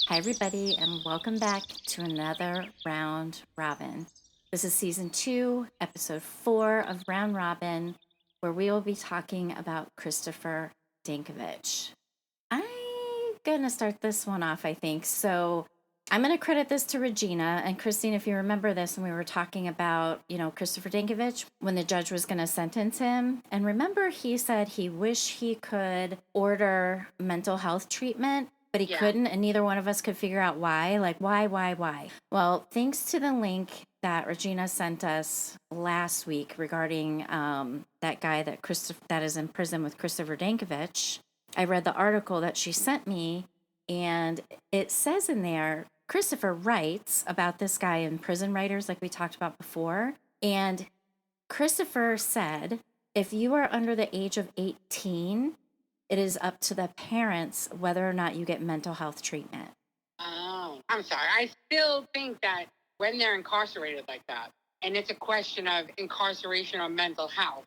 Hi, everybody, and welcome back to another Round Robin. This is season 2, episode 4 of Round Robin, where we will be talking about Christopher Dankovich. I'm going to start this one off, I think. So I'm going to credit this to Regina. And Christine, if you remember this, when we were talking about, Christopher Dankovich, when the judge was going to sentence him. And remember, he said he wished he could order mental health treatment, but he couldn't, and neither one of us could figure out why. Like, why? Well, thanks to the link that Regina sent us last week regarding that guy that is in prison with Christopher Dankovich, I read the article that she sent me, and it says in there, Christopher writes about this guy in Prison Writers, like we talked about before. And Christopher said, if you are under the age of 18, it is up to the parents whether or not you get mental health treatment. Oh, I'm sorry. I still think that when they're incarcerated like that, and it's a question of incarceration or mental health,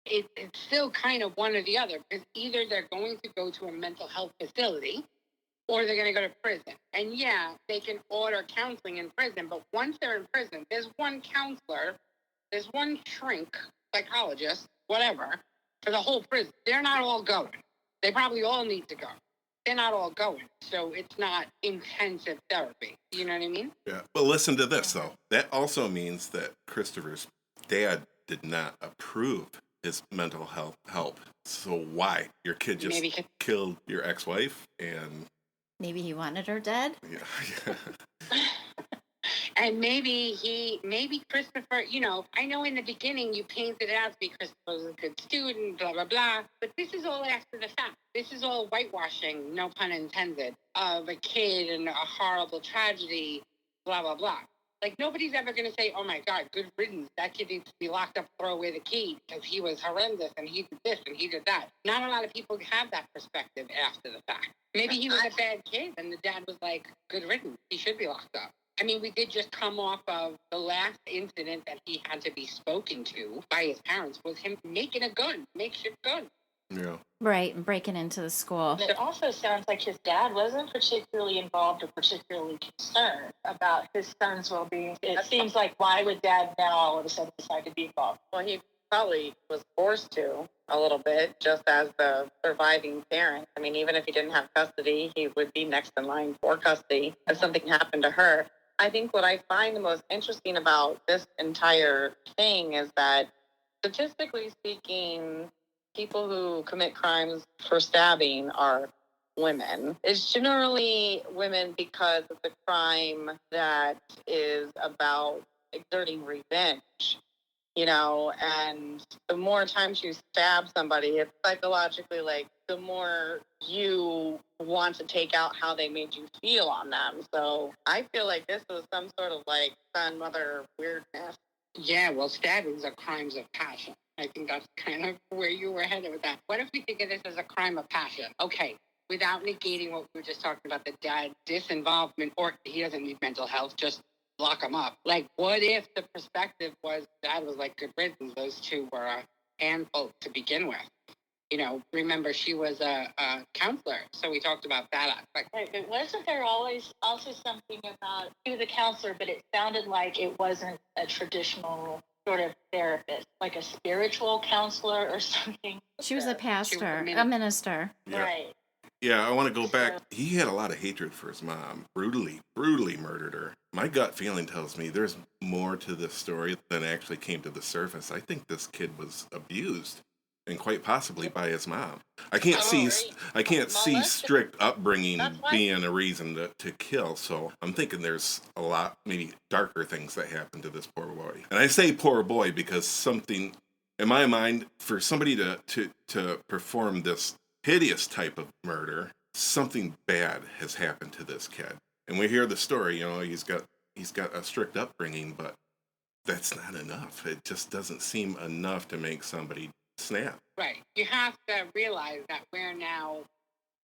it's still kind of one or the other, because either they're going to go to a mental health facility or they're going to go to prison. And yeah, they can order counseling in prison, but once they're in prison, there's one counselor, there's one shrink, psychologist, whatever, for the whole prison. They're not all going. They probably all need to go. They're not all going. So it's not intensive therapy. You know what I mean? Yeah. But listen to this, though. That also means that Christopher's dad did not approve his mental health help. So why? Your kid just killed your ex-wife and... Maybe he wanted her dead? Yeah. And maybe Christopher, I know in the beginning you painted it out to be Christopher was a good student, blah, blah, blah. But this is all after the fact. This is all whitewashing, no pun intended, of a kid and a horrible tragedy, blah, blah, blah. Like, nobody's ever going to say, oh, my God, good riddance. That kid needs to be locked up, throw away the key because he was horrendous and he did this and he did that. Not a lot of people have that perspective after the fact. Maybe he was a bad kid and the dad was like, good riddance. He should be locked up. I mean, we did just come off of the last incident that he had to be spoken to by his parents was him making a gun, makeshift gun. Yeah. Right, and breaking into the school. It also sounds like his dad wasn't particularly involved or particularly concerned about his son's well-being. It seems like, why would dad now all of a sudden decide to be involved? Well, he probably was forced to a little bit, just as the surviving parent. I mean, even if he didn't have custody, he would be next in line for custody if something happened to her. I think what I find the most interesting about this entire thing is that, statistically speaking, people who commit crimes for stabbing are women. It's generally women because of the crime that is about exerting revenge, and the more times you stab somebody, it's psychologically like the more you want to take out how they made you feel on them. So I feel like this was some sort of like son mother weirdness. Yeah, well, stabbings are crimes of passion. I think that's kind of where you were headed with that. What if we think of this as a crime of passion? Okay, without negating what we were just talking about, the dad disinvolvement, or he doesn't need mental health, just lock him up. Like, what if the perspective was dad was like good riddance? Those two were a handful to begin with. Remember, she was a counselor, so we talked about that aspect. Right, but wasn't there always also something about he was a counselor, but it sounded like it wasn't a traditional sort of therapist, like a spiritual counselor or something? She was a pastor, a minister. Yeah. Right. Yeah, I want to go back. He had a lot of hatred for his mom. Brutally murdered her. My gut feeling tells me there's more to this story than actually came to the surface. I think this kid was abused, and quite possibly by his mom. I can't see strict upbringing being a reason to kill. So I'm thinking there's a lot, maybe darker things that happened to this poor boy. And I say poor boy because something, in my mind, for somebody to perform this hideous type of murder, something bad has happened to this kid. And we hear the story, he's got a strict upbringing, but that's not enough. It just doesn't seem enough to make somebody snap. Right. You have to realize that we're now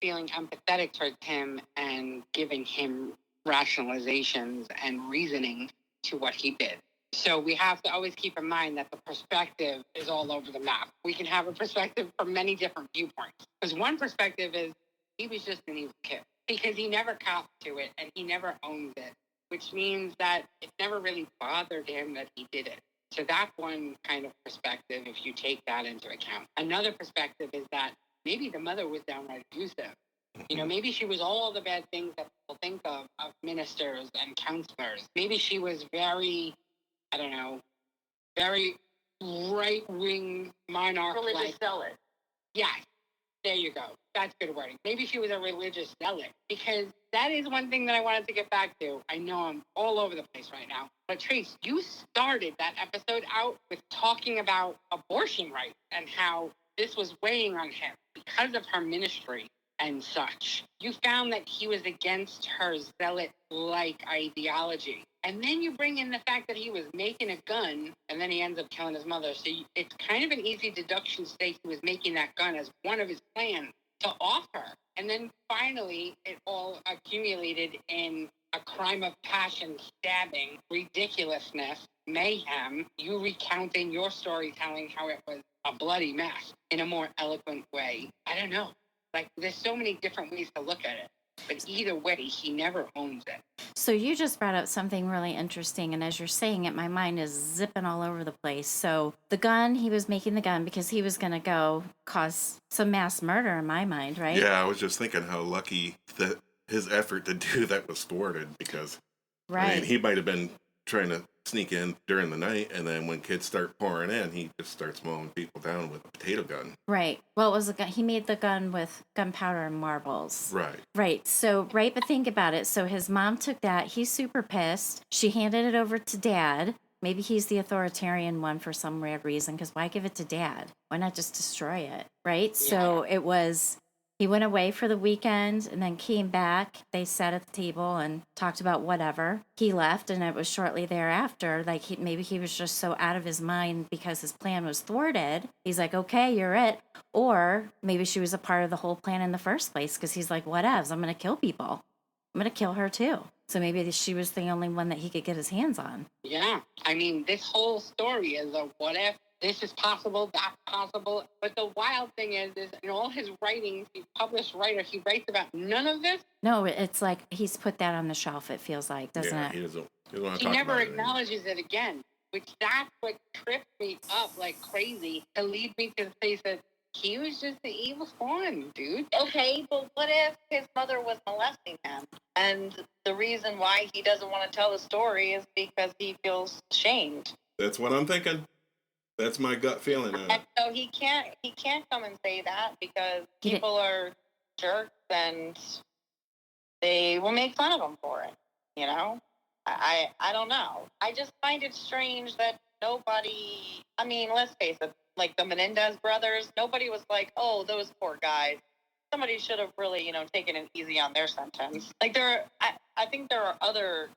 feeling empathetic towards him and giving him rationalizations and reasoning to what he did. So we have to always keep in mind that the perspective is all over the map. We can have a perspective from many different viewpoints. Because one perspective is he was just an evil kid. because he never copped to it and he never owned it, which means that it never really bothered him that he did it. So that's one kind of perspective if you take that into account. Another perspective is that maybe the mother was downright abusive. You know, maybe she was all the bad things that people think of ministers and counselors. Maybe she was very, I don't know, very right-wing monarch. Religious zealot. Yes, there you go. That's good wording. Maybe she was a religious zealot, because that is one thing that I wanted to get back to. I know I'm all over the place right now. But Trace, you started that episode out with talking about abortion rights and how this was weighing on him because of her ministry and such. You found that he was against her zealot-like ideology. And then you bring in the fact that he was making a gun, and then he ends up killing his mother. So it's kind of an easy deduction to say he was making that gun as one of his plans to off her. And then finally, it all accumulated in a crime of passion, stabbing, ridiculousness, mayhem, you recounting your storytelling, how it was a bloody mess in a more eloquent way. I don't know. Like, there's so many different ways to look at it. But either way, he never owns it. So you just brought up something really interesting, and as you're saying it, my mind is zipping all over the place. So the gun, he was making the gun because he was going to go cause some mass murder in my mind, right? Yeah, I was just thinking how lucky that his effort to do that was thwarted, because Right. I mean, he might have been trying to sneak in during the night, and then when kids start pouring in, he just starts mowing people down with a potato gun. Right. Well, it was a gun. He made the gun with gunpowder and marbles. Right. Right. So, right, but think about it. So his mom took that. He's super pissed. She handed it over to dad. Maybe he's the authoritarian one for some weird reason, because why give it to dad? Why not just destroy it? Right. Yeah. So it was, he went away for the weekend and then came back. They sat at the table and talked about whatever. He left, and it was shortly thereafter. Like, maybe he was just so out of his mind because his plan was thwarted. He's like, okay, you're it. Or maybe she was a part of the whole plan in the first place, because he's like, whatevs, I'm going to kill people. I'm going to kill her too. So maybe she was the only one that he could get his hands on. Yeah. I mean, this whole story is a what if. This is possible, that's possible. But the wild thing is in all his writings, he's a published writer, he writes about none of this. No, it's like he's put that on the shelf, it feels like, doesn't Yeah, it? he doesn't want to He talk never about it anymore. acknowledges it again, which that's what tripped me up like crazy to lead me to the place that he was just the evil spawn, dude. Okay, but what if his mother was molesting him? And the reason why he doesn't want to tell the story is because he feels shamed. That's what I'm thinking. That's my gut feeling on And it. so he can't come and say that, because people are jerks and they will make fun of him for it. You know, I don't know. I just find it strange that nobody. I mean, let's face it. Like the Menendez brothers, nobody was like, "Oh, those poor guys." Somebody should have really, taken it easy on their sentence. Like I think there are other,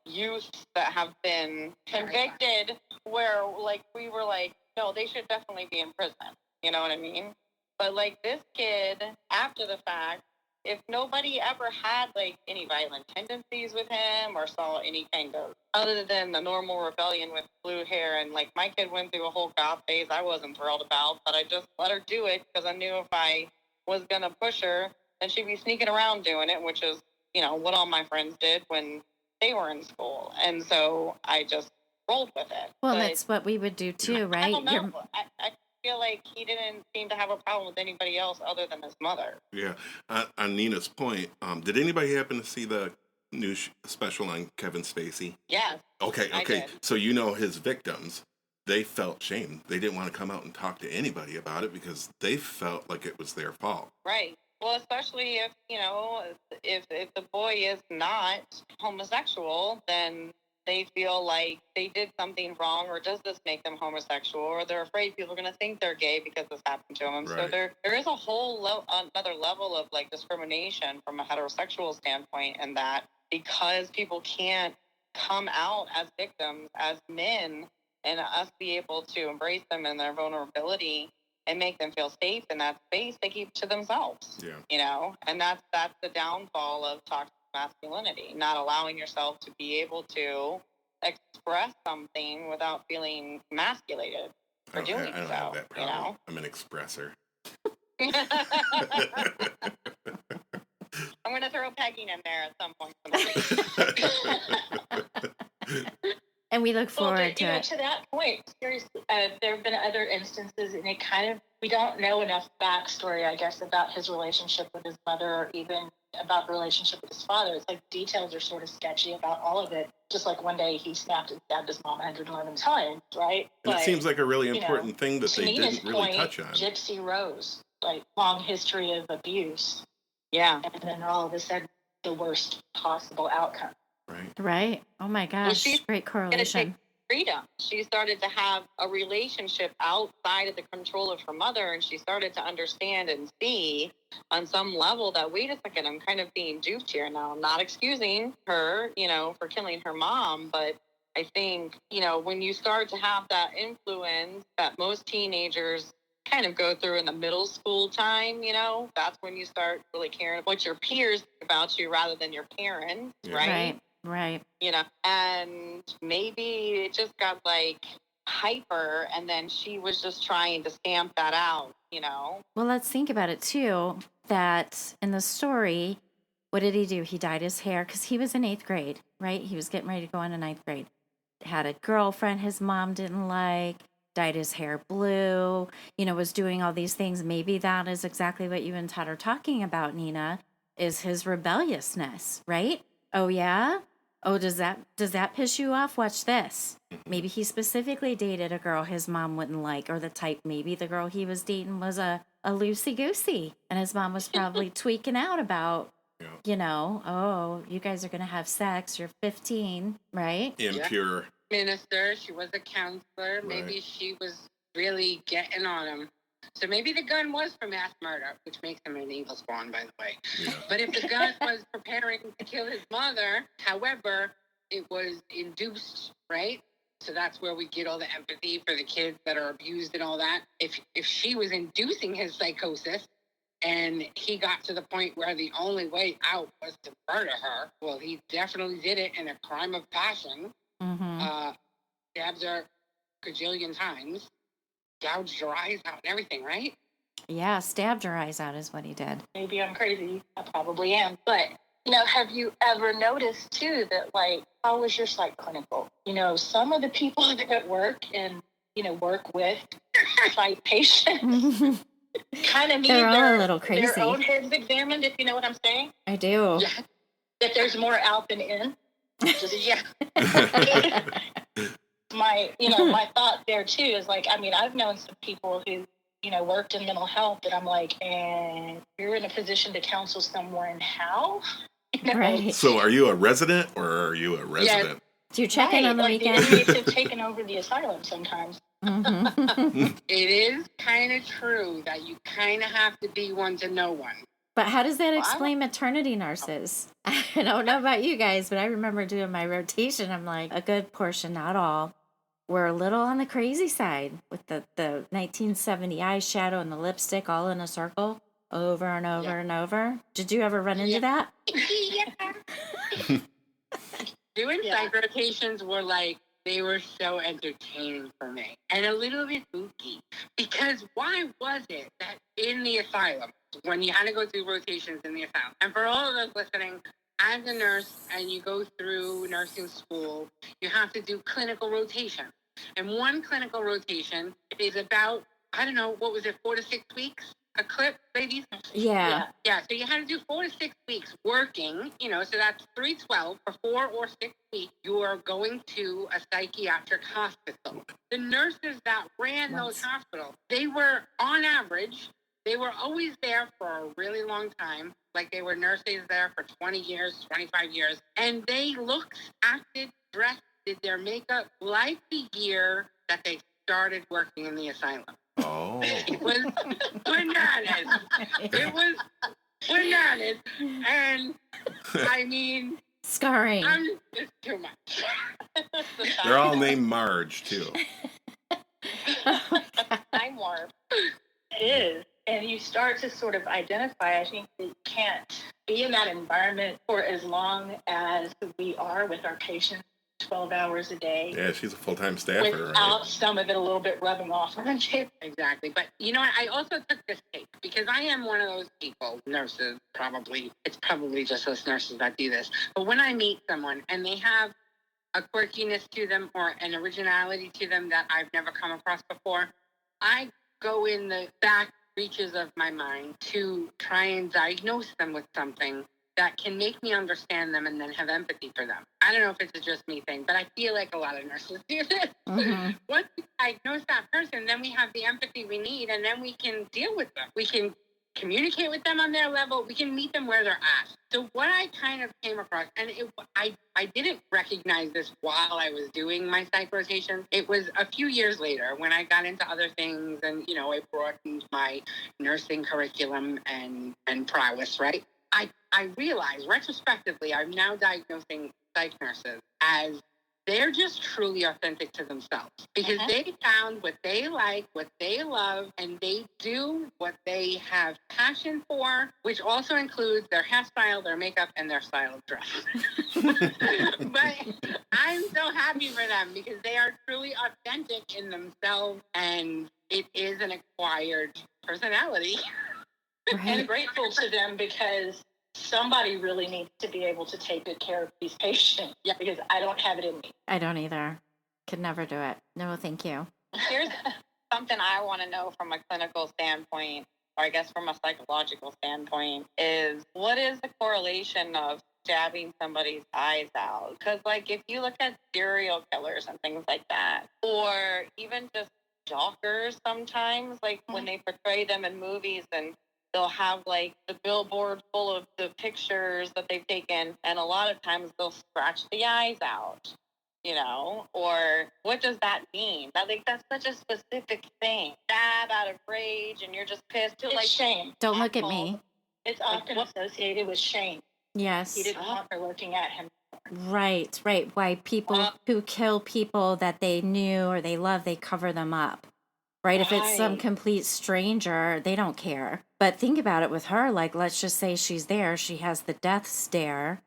youths that have been convicted where, like, we were like, no, they should definitely be in prison. You know what I mean? But like this kid, after the fact, if nobody ever had like any violent tendencies with him or saw any kind of, other than the normal rebellion with blue hair, and like my kid went through a whole goth phase I wasn't thrilled about, but I just let her do it because I knew if I was going to push her, then she'd be sneaking around doing it, which is, what all my friends did when they were in school. And so I just rolled with it. Well, But that's what we would do too, right? I don't know. I feel like he didn't seem to have a problem with anybody else other than his mother. Yeah. On Nina's point, did anybody happen to see the new special on Kevin Spacey? Yes. Okay. I did. So his victims, they felt shame. They didn't want to come out and talk to anybody about it because they felt like it was their fault. Right. Well, especially if, if the boy is not homosexual, then they feel like they did something wrong, or does this make them homosexual, or they're afraid people are going to think they're gay because this happened to them. Right. So there is a whole another level of like discrimination from a heterosexual standpoint, and that because people can't come out as victims, as men, and us be able to embrace them in their vulnerability and make them feel safe in that space, they keep to themselves. Yeah. And that's the downfall of toxic masculinity, not allowing yourself to be able to express something without feeling emasculated for doing I don't so. have that problem. I'm an expresser. I'm going to we look Well, forward but, to it. to that point, seriously, there have been other instances, and it kind of, we don't know enough backstory, I guess, about his relationship with his mother or even about the relationship with his father. It's like details are sort of sketchy about all of it. Just like one day he snapped and stabbed his mom 111 times, right? And But, it seems like a really you know, important thing that to they Nina's didn't really point, touch on. Gypsy Rose, like long history of abuse, Yeah. and then all of a sudden the worst possible outcome. Right. Right. Oh my gosh. she's Great correlation. Freedom. She started to have a relationship outside of the control of her mother, and she started to understand and see on some level that, wait a second, I'm kind of being duped here. Now, I'm not excusing her, for killing her mom, but I think, when you start to have that influence that most teenagers kind of go through in the middle school time, that's when you start really caring what your peers think about you rather than your parents, right? Right. And maybe it just got like hyper, and then she was just trying to stamp that out. Well, let's think about it too, that in the story, what did he do? He dyed his hair because he was in 8th grade, right? He was getting ready to go into 9th grade. Had a girlfriend his mom didn't like, dyed his hair blue, was doing all these things. Maybe that is exactly what you and Todd are talking about, Nina, is his rebelliousness, right? Oh, yeah? Oh, does that piss you off? Watch this. Maybe he specifically dated a girl his mom wouldn't like, or the type, maybe the girl he was dating was a loosey-goosey, and his mom was probably tweaking out about, oh, you guys are going to have sex, you're 15, right? Impure. Minister, she was a counselor. Maybe she was really getting on him. So maybe the gun was for mass murder, which makes him an evil spawn, by the way. Yeah. But if the gun was preparing to kill his mother, however, it was induced, right? So that's where we get all the empathy for the kids that are abused and all that. If she was inducing his psychosis, and he got to the point where the only way out was to murder her, well, he definitely did it in a crime of passion. Mm-hmm. Stabbed her gajillion times, gouged her eyes out and everything, right? Yeah, stabbed her eyes out is what he did. Maybe I'm crazy. I probably am. But, have you ever noticed, too, that, like, how was your psych clinical? Some of the people that work and, work with psych patients kind of need They're all a little their crazy. own heads examined, if you know what I'm saying. I do. Yeah. That there's more out than in. Just, yeah. My thought there, too, is, like, I've known some people who, worked in mental health, and I'm like, and you're in a position to counsel someone how? Right. So are you a resident or are you a resident? Do you check in on the weekend? The inmates have taken over the asylum sometimes. Mm-hmm. It is kind of true that you kind of have to be one to know one. But how does that explain maternity nurses? I don't know about you guys, but I remember doing my rotation. I'm like, a good portion, not all, were a little on the crazy side with the 1970 eyeshadow and the lipstick all in a circle over and over and over. Did you ever run into that? Yeah. Doing psych rotations were like, they were so entertaining for me and a little bit spooky, because why was it that in the asylum, when you had to go through rotations in the asylum, and for all of those listening, as a nurse and you go through nursing school, you have to do clinical rotation. And one clinical rotation is about, I don't know, what was it, 4 to 6 weeks? A clip, ladies? Yeah. Yeah, so you had to do 4 to 6 weeks working, so that's 312 for 4 or 6 weeks. You are going to a psychiatric hospital. The nurses that ran those hospitals, they were, on average, they were always there for a really long time. Like they were nurses there for 20 years, 25 years. And they looked, acted, dressed, did their makeup like the year that they started working in the asylum. Oh. It was bananas. It was bananas. And scarring. It's too much. They're all named Marge, too. I'm warm. It is. And you start to sort of identify, I think, that you can't be in that environment for as long as we are with our patients 12 hours a day. Yeah, she's a full-time staffer, without right? some of it a little bit rubbing off on you. Exactly. But you know what? I also took this tape because I am one of those people, nurses, probably. It's probably just us nurses that do this. But when I meet someone and they have a quirkiness to them or an originality to them that I've never come across before, I go in the back reaches of my mind to try and diagnose them with something that can make me understand them and then have empathy for them. I don't know if it's a just me thing, but I feel like a lot of nurses do this. Mm-hmm. Once we diagnose that person, then we have the empathy we need, and then we can deal with them. We can communicate with them on their level. We can meet them where they're at. So what I kind of came across, and I didn't recognize this while I was doing my psych rotation. It was a few years later when I got into other things, and I broadened my nursing curriculum and prowess. Right. I realize retrospectively, I'm now diagnosing psych nurses as they're just truly authentic to themselves because they found what they like, what they love, and they do what they have passion for, which also includes their hairstyle, their makeup, and their style of dress. But I'm so happy for them because they are truly authentic in themselves, and it is an acquired personality. Right. And grateful to them because somebody really needs to be able to take good care of these patients. Yeah, because I don't have it in me. I don't either. Could never do it. No, thank you. Here's something I want to know from a clinical standpoint, or I guess from a psychological standpoint, is what is the correlation of stabbing somebody's eyes out? Because, like, if you look at serial killers and things like that, or even just stalkers sometimes, like when they portray them in movies and they'll have like the billboard full of the pictures that they've taken, and a lot of times they'll scratch the eyes out, or what does that mean? That's such a specific thing. Stab out of rage and you're just pissed. It's shame. Don't look at me. It's often associated with shame. Yes. He didn't want her looking at him. Right. Why people who kill people that they knew or they love, they cover them up. Right? If it's some complete stranger, they don't care. But think about it with her. Like, let's just say she's there. She has the death stare.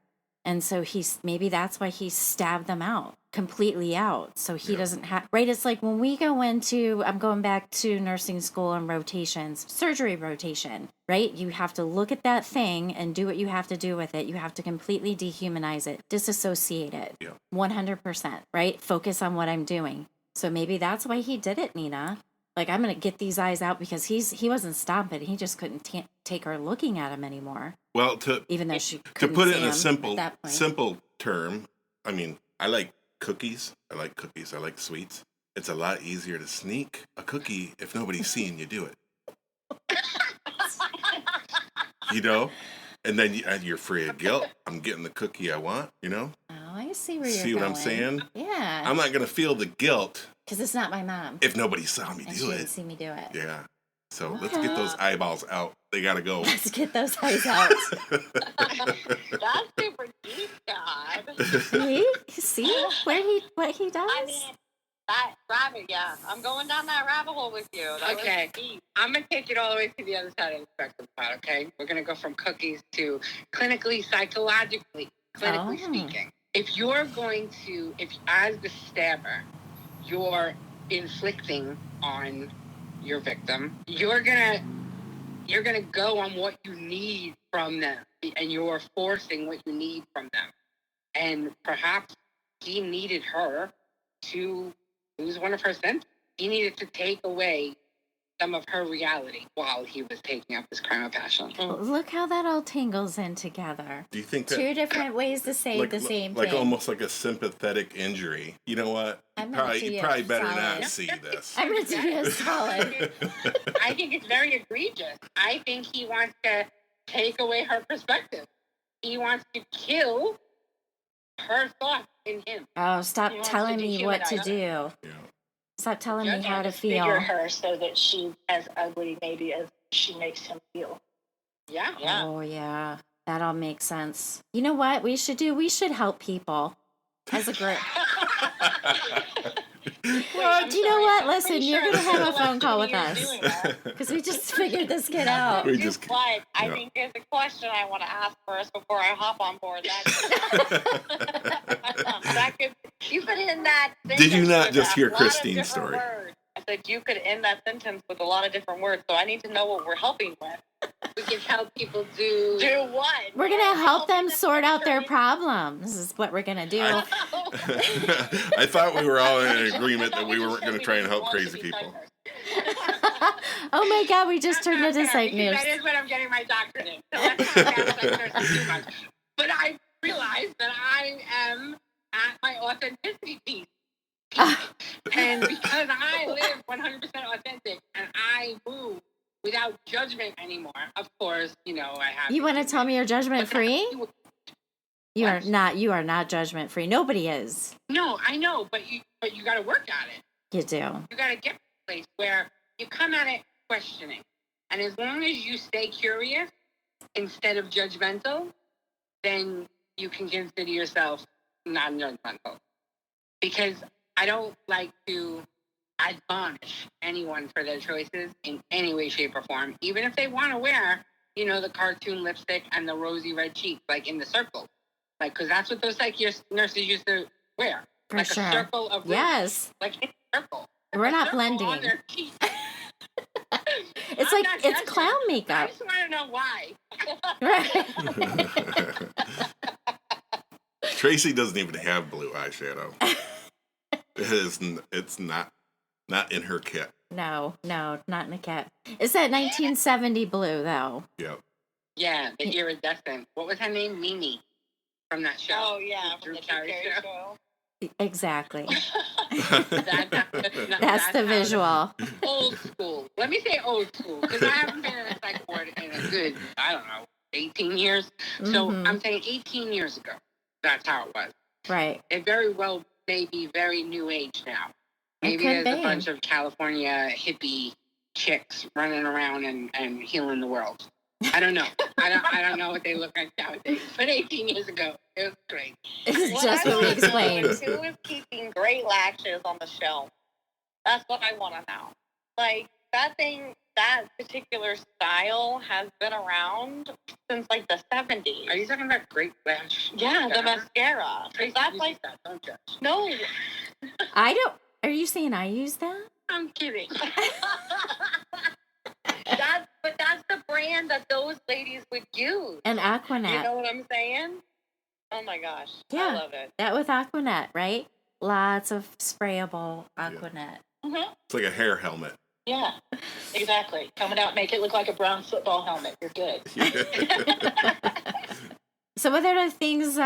And so maybe that's why he stabbed them out, completely out. So he doesn't have, right? It's like when we go into, I'm going back to nursing school and rotations, surgery rotation, right? You have to look at that thing and do what you have to do with it. You have to completely dehumanize it, disassociate it, 100%, right? Focus on what I'm doing. So maybe that's why he did it, Nina. Like, I'm going to get these eyes out because he wasn't stomping. He just couldn't take her looking at him anymore. Well, even though she to put it in a simple term, I mean, I like cookies. I like sweets. It's a lot easier to sneak a cookie if nobody's seeing you do it. And then you're free of guilt. I'm getting the cookie I want, Oh, I see where you're going. See what I'm saying? Yeah. I'm not going to feel the guilt. Because it's not my mom. If nobody saw me and do she it. didn't see me do it. Yeah. So let's get those eyeballs out. They got to go. Let's get those eyes out. That's super deep, God. See what he does? I mean, that rabbit, I'm going down that rabbit hole with you. Okay. I'm going to take it all the way to the other side of the spectrum, okay? We're going to go from cookies to clinically, psychologically, speaking. If you're as the stabber, you're inflicting on your victim, you're gonna go on what you need from them, and you're forcing what you need from them. And perhaps he needed her to lose one of her senses. He needed to take away some of her reality while he was taking up his crime of passion. Look how that all tangles in together. Do you think that two different ways to say the same thing? Like almost like a sympathetic injury. You know what? You probably better not see this. I'm going to be a solid. I think it's very egregious. I think he wants to take away her perspective. He wants to kill her thoughts in him. Oh, stop telling me what to do. Yeah. Stop telling me how to feel. Figure her so that she's as ugly maybe as she makes him feel. Yeah. Oh, yeah. That all makes sense. You know what we should do? We should help people as a group. Well, do you know what? Listen, you're going to have a phone call with us. Because we just figured this kid out. I think there's a question I want to ask first before I hop on board. You put in that. Did you not just hear Christine's story? Words. like you could end that sentence with a lot of different words. So I need to know what we're helping with. We can help people do what? We're going to help them sort out their problems, is what we're going to do. I thought we were all in agreement that we weren't going to try and help crazy people. Oh my God, we just turned into psych news. That is what I'm getting my doctorate in. So let's not sound like nursing too much. But I realized that I am at my authenticity piece. And because I live 100% authentic and I move without judgment anymore, of course, I have. You want to tell me you're judgment free? You are not judgment free. Nobody is. No, I know, but you got to work at it. You do. You got to get to a place where you come at it questioning. And as long as you stay curious instead of judgmental, then you can consider yourself non-judgmental. Because I don't like to admonish anyone for their choices in any way, shape, or form, even if they want to wear, the cartoon lipstick and the rosy red cheeks, like in the circle. Like, because that's what those nurses used to wear. For like sure. A circle of rose. Yes. Like in a circle. We're not Circle blending. on their cheek. It's I'm like, not it's judging. clown I makeup. just want to know why. Right. Tracy doesn't even have blue eyeshadow. It's not in her kit. No, not in the kit. It's that 1970 blue, though. Yep. Yeah, the iridescent. What was her name? Mimi from that show. Oh, yeah, Drew from the Carey Drew Carey show. show. Exactly. That's That's the visual. Old school. Let me say old school, because I haven't been in a psych ward in a good, 18 years. So Mhm. I'm saying 18 years ago. That's how it was. Right. It very well may be very new age now. Maybe could there's be. a bunch of California hippie chicks running around and healing the world. I don't know. I don't know what they look like nowadays. But 18 years ago, it was great. It's just what we explained. Who is keeping great lashes on the shelf? That's what I want to know. Like, that particular style has been around since, like, the 70s. Are you talking about Great Lash? Yeah, the mascara. Tracy That's uses like, that, don't judge. no. I don't. Are you saying I use that? I'm kidding. That's the brand that those ladies would use. And Aquanet. You know what I'm saying? Oh my gosh. Yeah. I love it. That with Aquanet, right? Lots of sprayable Aquanet. Mm-hmm. It's like a hair helmet. Yeah, exactly. Coming out, make it look like a brown football helmet. You're good. So what other things,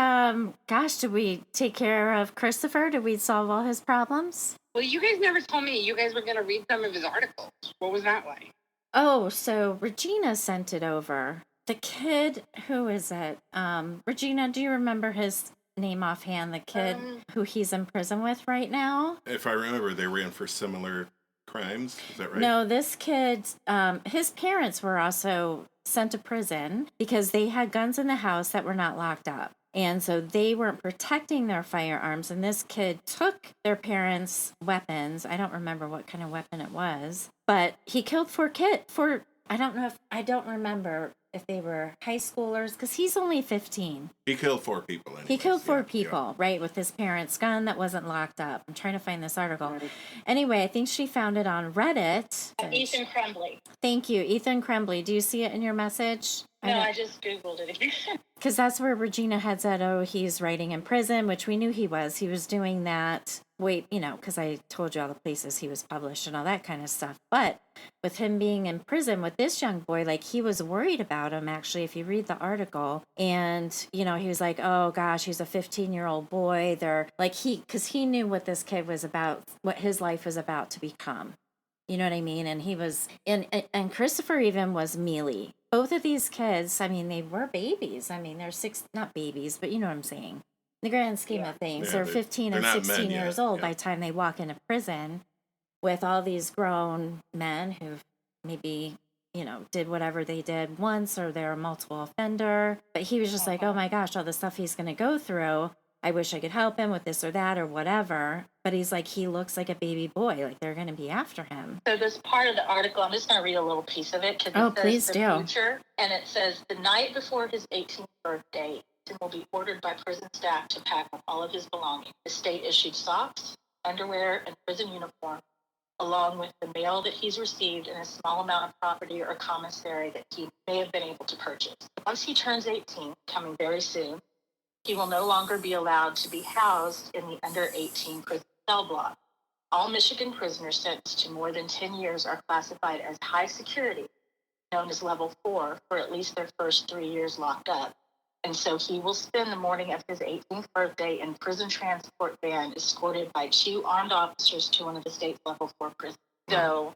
did we take care of Christopher? Did we solve all his problems? Well, you guys never told me you guys were going to read some of his articles. What was that like? Oh, so Regina sent it over. The kid, who is it? Regina, do you remember his name offhand? The kid who he's in prison with right now? If I remember, they ran for similar crimes. Is that right? No, this kid, his parents were also sent to prison because they had guns in the house that were not locked up. And so they weren't protecting their firearms. And this kid took their parents' weapons. I don't remember what kind of weapon it was. But he killed I don't remember if they were high schoolers, because he's only 15. He killed 4 people. Anyways. He killed 4 Yeah, people, right, with his parents' gun that wasn't locked up. I'm trying to find this article. Anyway, I think she found it on Reddit. Ethan Crumbley. Thank you, Ethan Crumbley. Do you see it in your message? No, I just Googled it again. Because that's where Regina had said, he's writing in prison, which we knew he was. He was doing that, because I told you all the places he was published and all that kind of stuff. But with him being in prison with this young boy, like, he was worried about him, actually, if you read the article. And, he was like, oh, gosh, he's a 15-year-old boy. Because he knew what this kid was about, what his life was about to become. You know what I mean? And he was, and Christopher even was mealy. Both of these kids, they were babies. They're not babies, but you know what I'm saying. In the grand scheme of things, they're 15 and 16 years old by the time they walk into prison with all these grown men who maybe, did whatever they did once, or they're a multiple offender. But he was just like, oh my gosh, all the stuff he's going to go through. I wish I could help him with this or that or whatever. But he's like, he looks like a baby boy. Like, they're going to be after him. So this part of the article, I'm just going to read a little piece of it. Please do. Future, and it says, the night before his 18th birthday, Ethan will be ordered by prison staff to pack up all of his belongings. The state issued socks, underwear, and prison uniform. along with the mail that he's received and a small amount of property or commissary that he may have been able to purchase. Once he turns 18, coming very soon, he will no longer be allowed to be housed in the under 18 prison cell block. All Michigan prisoners sentenced to more than 10 years are classified as high security, known as level 4, for at least their first 3 years locked up. And so he will spend the morning of his 18th birthday in prison transport van escorted by 2 armed officers to one of the state's level 4 prisons. So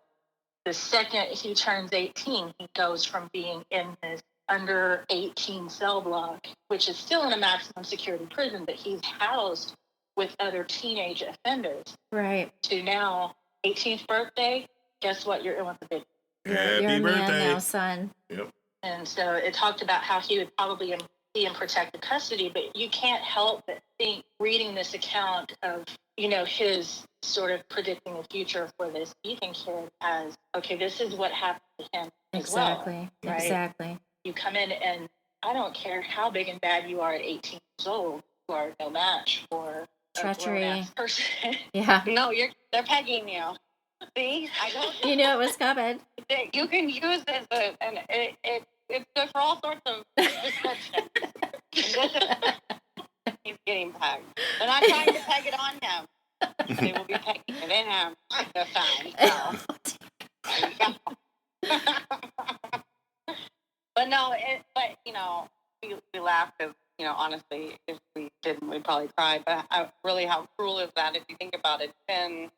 the second he turns 18, he goes from being in this under 18 cell block, which is still in a maximum security prison, but he's housed with other teenage offenders. Right. To now, 18th birthday, guess what? You're in with the big. You're Happy a man birthday. now, son. Yep. And so it talked about how he would probably be in protective custody, but you can't help but think, reading this account of, his sort of predicting the future for this Ethan kid as, okay, this is what happened to him as well. Right? Exactly. You come in and I don't care how big and bad you are at 18 years old, you are no match for treachery. A grown-ass person. Yeah. No, they're pegging you. See, I don't. You knew it was coming. You can use this, and it's good for all sorts of descriptions. He's getting pegged. They're not trying to peg it on him. They will be pegging it in him. That's fine. So, there you go. But no, we laugh because, honestly, if we didn't, we'd probably cry. But really, how cruel is that if you think about it? And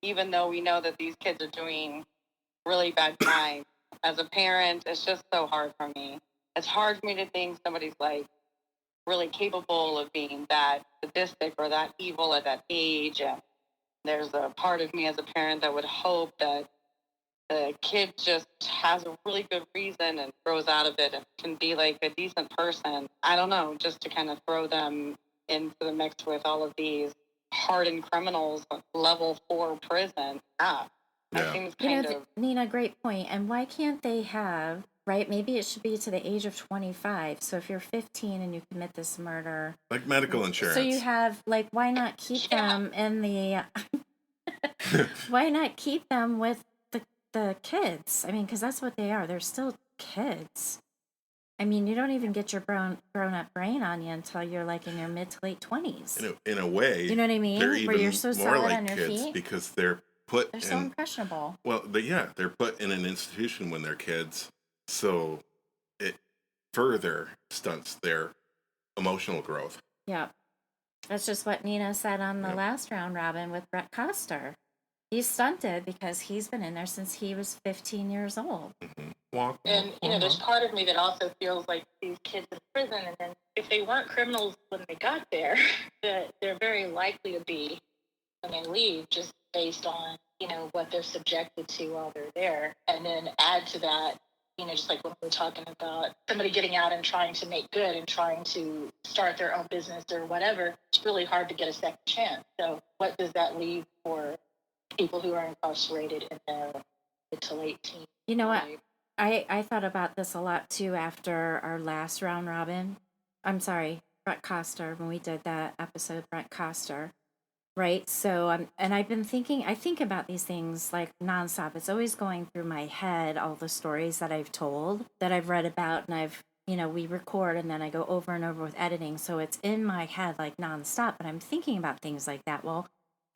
even though we know that these kids are doing really bad crimes, as a parent, it's just so hard for me. It's hard for me to think somebody's like really capable of being that sadistic or that evil at that age. And there's a part of me as a parent that would hope that the kid just has a really good reason and grows out of it and can be like a decent person. I don't know, just to kind of throw them into the mix with all of these hardened criminals, level 4 prison. That seems kind of... Nina, great point. And why can't they have, right? Maybe it should be to the age of 25. So if you're 15 and you commit this murder, like medical insurance. So you have, like, why not keep them in the, why not keep them with the kids? I mean, because that's what they are. They're still kids. I mean, you don't even get your grown up brain on you until you're like in your mid to late 20s. In a way, you know what I mean? They're even where you're so more solid like on your kids feet because they're so impressionable. Well, they're put in an institution when they're kids, so it further stunts their emotional growth. Yeah, that's just what Nina said on the last round robin with Brett Coster. He's stunted because he's been in there since he was 15 years old. Mm-hmm. And, there's part of me that also feels like these kids in prison, and then if they weren't criminals when they got there, that they're very likely to be when they leave, just based on, what they're subjected to while they're there. And then add to that, just like when we're talking about somebody getting out and trying to make good and trying to start their own business or whatever, it's really hard to get a second chance. So what does that leave for people who are incarcerated in their mid to late teens? You know what? I thought about this a lot too after our last round robin. I'm sorry, Brett Coster, when we did that episode, Brett Coster. Right. So, and I've been thinking, I think about these things like nonstop. It's always going through my head, all the stories that I've told, that I've read about, and we record and then I go over and over with editing. So it's in my head like nonstop, but I'm thinking about things like that. Well,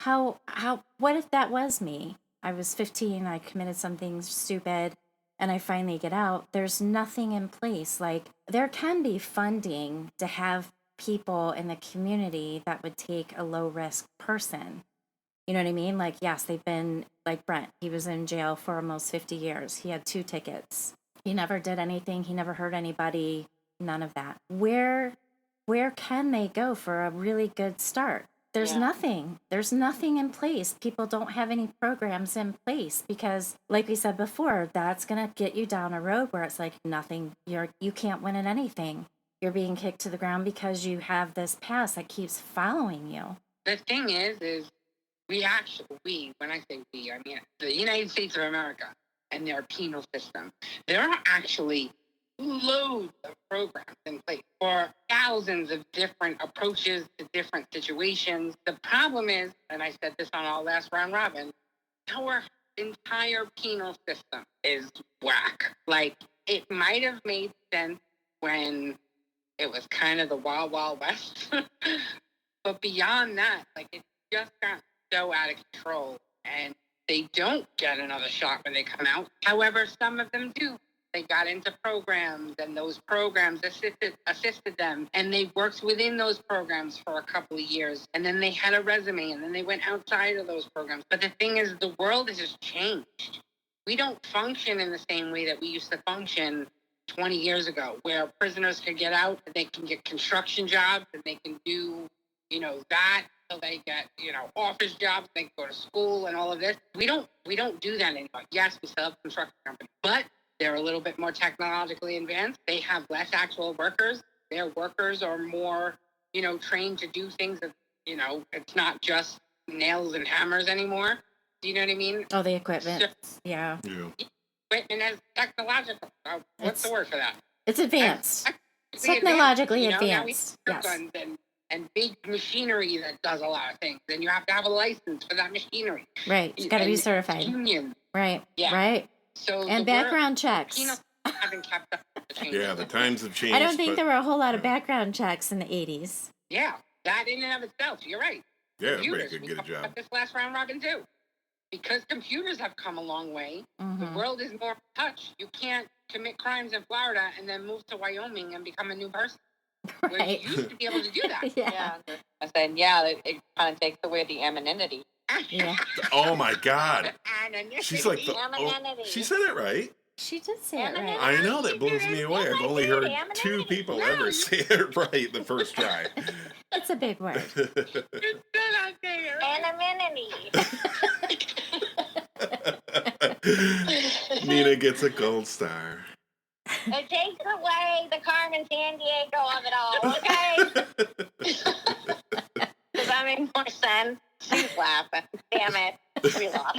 what if that was me? I was 15, I committed something stupid, and I finally get out. There's nothing in place. Like, there can be funding to have people in the community that would take a low risk person. You know what I mean? Like, yes, they've been like Brent. He was in jail for almost 50 years. He had 2 tickets. He never did anything. He never hurt anybody. None of that. Where can they go for a really good start? There's nothing. There's nothing in place. People don't have any programs in place because, like we said before, that's going to get you down a road where it's like nothing. You can't win at anything. You're being kicked to the ground because you have this past that keeps following you. The thing is when I say we, I mean the United States of America and their penal system, there are actually loads of programs in place for thousands of different approaches to different situations. The problem is, and I said this on our last round robin, our entire penal system is whack. Like, it might have made sense when it was kind of the Wild Wild West. But beyond that, like, it just got so out of control. And they don't get another shot when they come out. However, some of them do. They got into programs, and those programs assisted them, and they worked within those programs for a couple of years, and then they had a resume, and then they went outside of those programs. But the thing is, the world has just changed. We don't function in the same way that we used to function 20 years ago, where prisoners could get out, and they can get construction jobs, and they can do, that. So they get, office jobs, they can go to school and all of this. We don't do that anymore. Yes, we still have construction companies, but they're a little bit more technologically advanced. They have less actual workers. Their workers are more, trained to do things that, it's not just nails and hammers anymore. Do you know what I mean? Oh, the equipment. So, yeah. Equipment is technological. What's the word for that? It's advanced. Technologically advanced. Now we Yes. And big machinery that does a lot of things. And you have to have a license for that machinery. Right. It's got to be certified. Union. Right. Yeah. Right. So and background checks. Haven't kept up with the changes. Yeah, the times have changed. I don't think there were a whole lot of background checks in the 80s. Yeah, that in and of itself, you're right. Yeah, everybody could get a job. This last round robin too. Because computers have come a long way, the world is more in touch. You can't commit crimes in Florida and then move to Wyoming and become a new person. Right. You used to be able to do that. Yeah. I said, it kind of takes away the anonymity. Yeah. Oh my God. She's like Anonymity. she said it right. She did say it right. I know, that blows me away. I've only heard 2 people ever say it right the first try. It's a big word. Anonymity. Nina gets a gold star. It takes away the Carmen Sandiego of it all, okay? Does that make more sense? She's laughing. Damn it. We lost.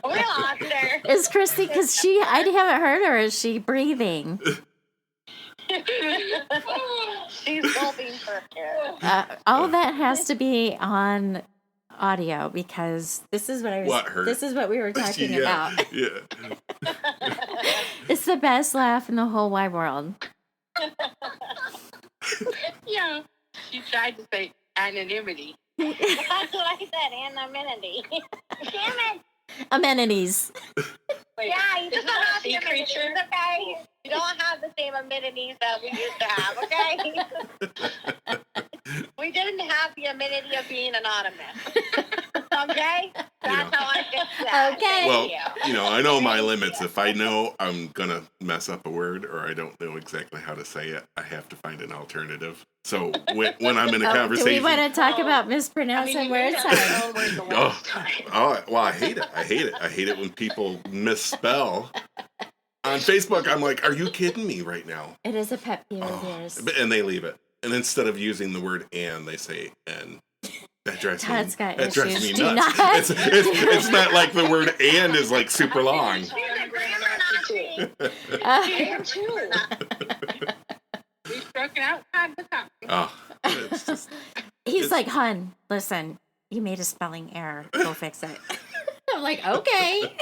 We lost her. Is Christy, because I haven't heard her, is she breathing? She's gulping for her. All that has to be on audio, because this is what we were talking about. Yeah. It's the best laugh in the whole wide world. Yeah. She tried to say anonymity. That's what I said, anonymity. Damn it. Amenities. Yeah, you just don't have the amenities, okay? You don't have the same amenities that we used to have, okay? We didn't have the amenity of being anonymous. Okay? That's how I fix that. Okay. Well, I know my limits. If I know I'm going to mess up a word or I don't know exactly how to say it, I have to find an alternative. So when I'm in a conversation... Do we want to talk about mispronouncing words? Well, I hate it. I hate it when people misspell. On Facebook, I'm like, are you kidding me right now? It is a pet peeve of yours. And they leave it. And instead of using the word "and," they say "and." That drives Todd's got that drives issues. me Do nuts. not. It's not like the word "and" is like super long. She's a grammar Nazi. Him too. We've spoken outside the top. Oh, it's just, He's like, "Hun, listen, you made a spelling error. Go fix it." I'm like, okay.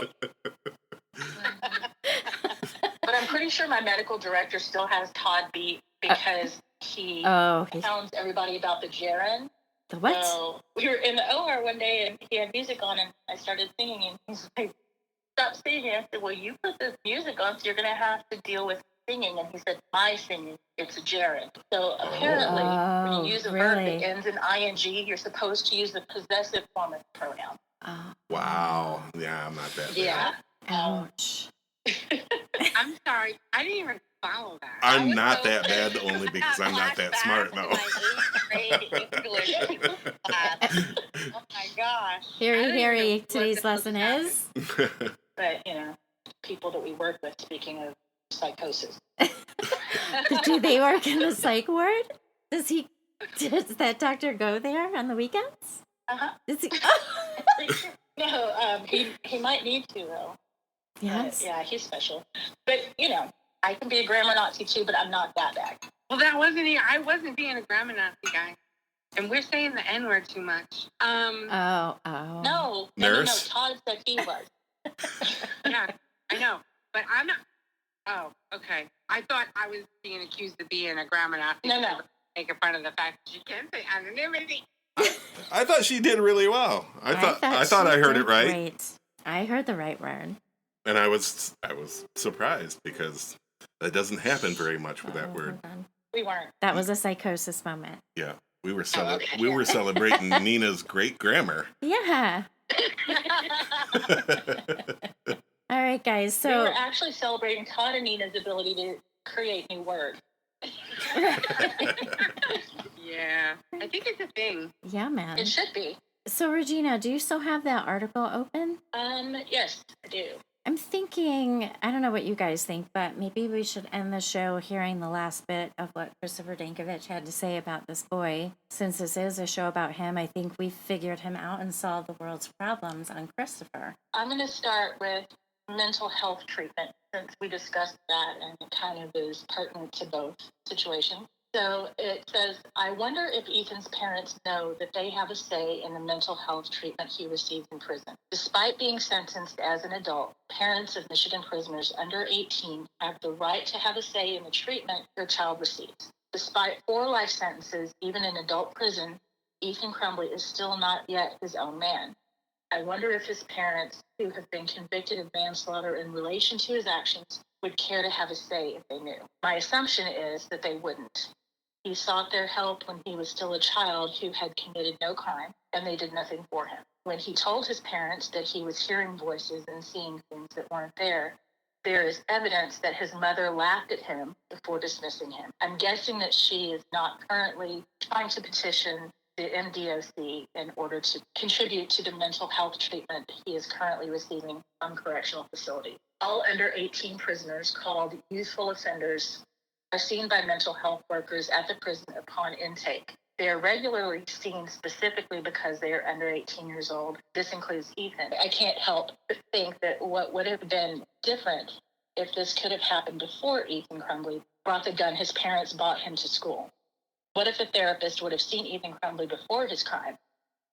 But I'm pretty sure my medical director still has Todd beat because he tells everybody about the gerund. The what? So we were in the OR one day and he had music on and I started singing and he's like, "Stop singing." I said, "Well, you put this music on, so you're going to have to deal with singing." And he said, "My singing, it's a gerund." So apparently, when you use a verb that ends in ing, you're supposed to use the possessive form of the pronoun. wow. Yeah, I'm not that bad. Yeah. Ouch. I'm sorry. I didn't even follow that. I'm not that bad only because I'm not that smart, though. Oh my gosh. Harry, today's lesson is... But, people that we work with, speaking of psychosis. Do they work in the psych ward? Does that doctor go there on the weekends? Uh-huh. Does he? No, he might need to, though. Yes. Yeah, he's special. But, I can be a grammar Nazi too, but I'm not that bad. Well, that wasn't it. I wasn't being a grammar Nazi guy. And we're saying the N-word too much. Oh. No. Nurse? Todd said he was. Yeah, I know. But I'm not. Oh, okay. I thought I was being accused of being a grammar Nazi. No. Making fun of the fact that she can't say anonymity. I thought she did really well. I thought I heard it right, Great. I heard the right word. and I was surprised because that doesn't happen very much with that word. Hold on. We weren't. That was a psychosis moment. Yeah, we were okay. we were celebrating Nina's great grammar. Yeah. All right, guys. We were So actually celebrating Todd and Nina's ability to create new words. Yeah, I think it's a thing. yeah, man. It should be. So Regina, do you still have that article open? Yes, I do. I'm thinking, I don't know what you guys think, but maybe we should end the show hearing the last bit of what Christopher Dankovich had to say about this boy. Since this is a show about him, I think we figured him out and solved the world's problems on Christopher. I'm going to start with mental health treatment since we discussed that and it kind of is pertinent to both situations. So it says, I wonder if Ethan's parents know that they have a say in the mental health treatment he receives in prison. Despite being sentenced as an adult, parents of Michigan prisoners under 18 have the right to have a say in the treatment their child receives. Despite 4 life sentences, even in adult prison, Ethan Crumbley is still not yet his own man. I wonder if his parents, who have been convicted of manslaughter in relation to his actions, would care to have a say if they knew. My assumption is that they wouldn't. He sought their help when he was still a child who had committed no crime, and they did nothing for him. When he told his parents that he was hearing voices and seeing things that weren't there is evidence that his mother laughed at him before dismissing him. I'm guessing that she is not currently trying to petition the MDOC in order to contribute to the mental health treatment he is currently receiving from correctional facilities. All under 18 prisoners called youthful offenders are seen by mental health workers at the prison upon intake. They are regularly seen specifically because they are under 18 years old. This includes Ethan. I can't help but think that what would have been different if this could have happened before Ethan Crumbley brought the gun his parents bought him to school. What if a therapist would have seen Ethan Crumbley before his crime,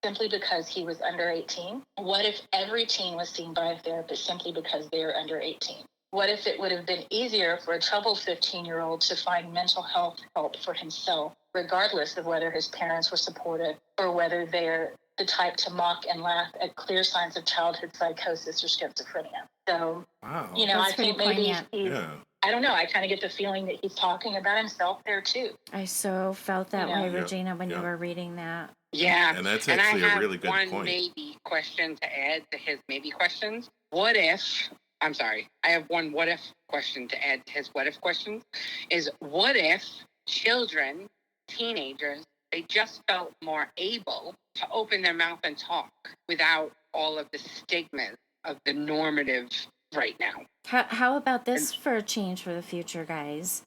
simply because he was under 18? What if every teen was seen by a therapist simply because they are under 18? What if it would have been easier for a troubled 15-year-old to find mental health help for himself, regardless of whether his parents were supportive or whether they're the type to mock and laugh at clear signs of childhood psychosis or schizophrenia? So, Wow. That's I think maybe Yeah. I don't know. I kind of get the feeling that he's talking about himself there too. I so felt that way, Yep, Regina, when you yep. were reading that. Yeah, And that's and I actually a have really good one point. maybe question to add to his maybe questions. What if? I'm sorry. I have one what if question to add to his what if questions. Is what if children, teenagers, they just felt more able to open their mouth and talk without all of the stigmas of the normative right now? How about this for a change for the future, guys?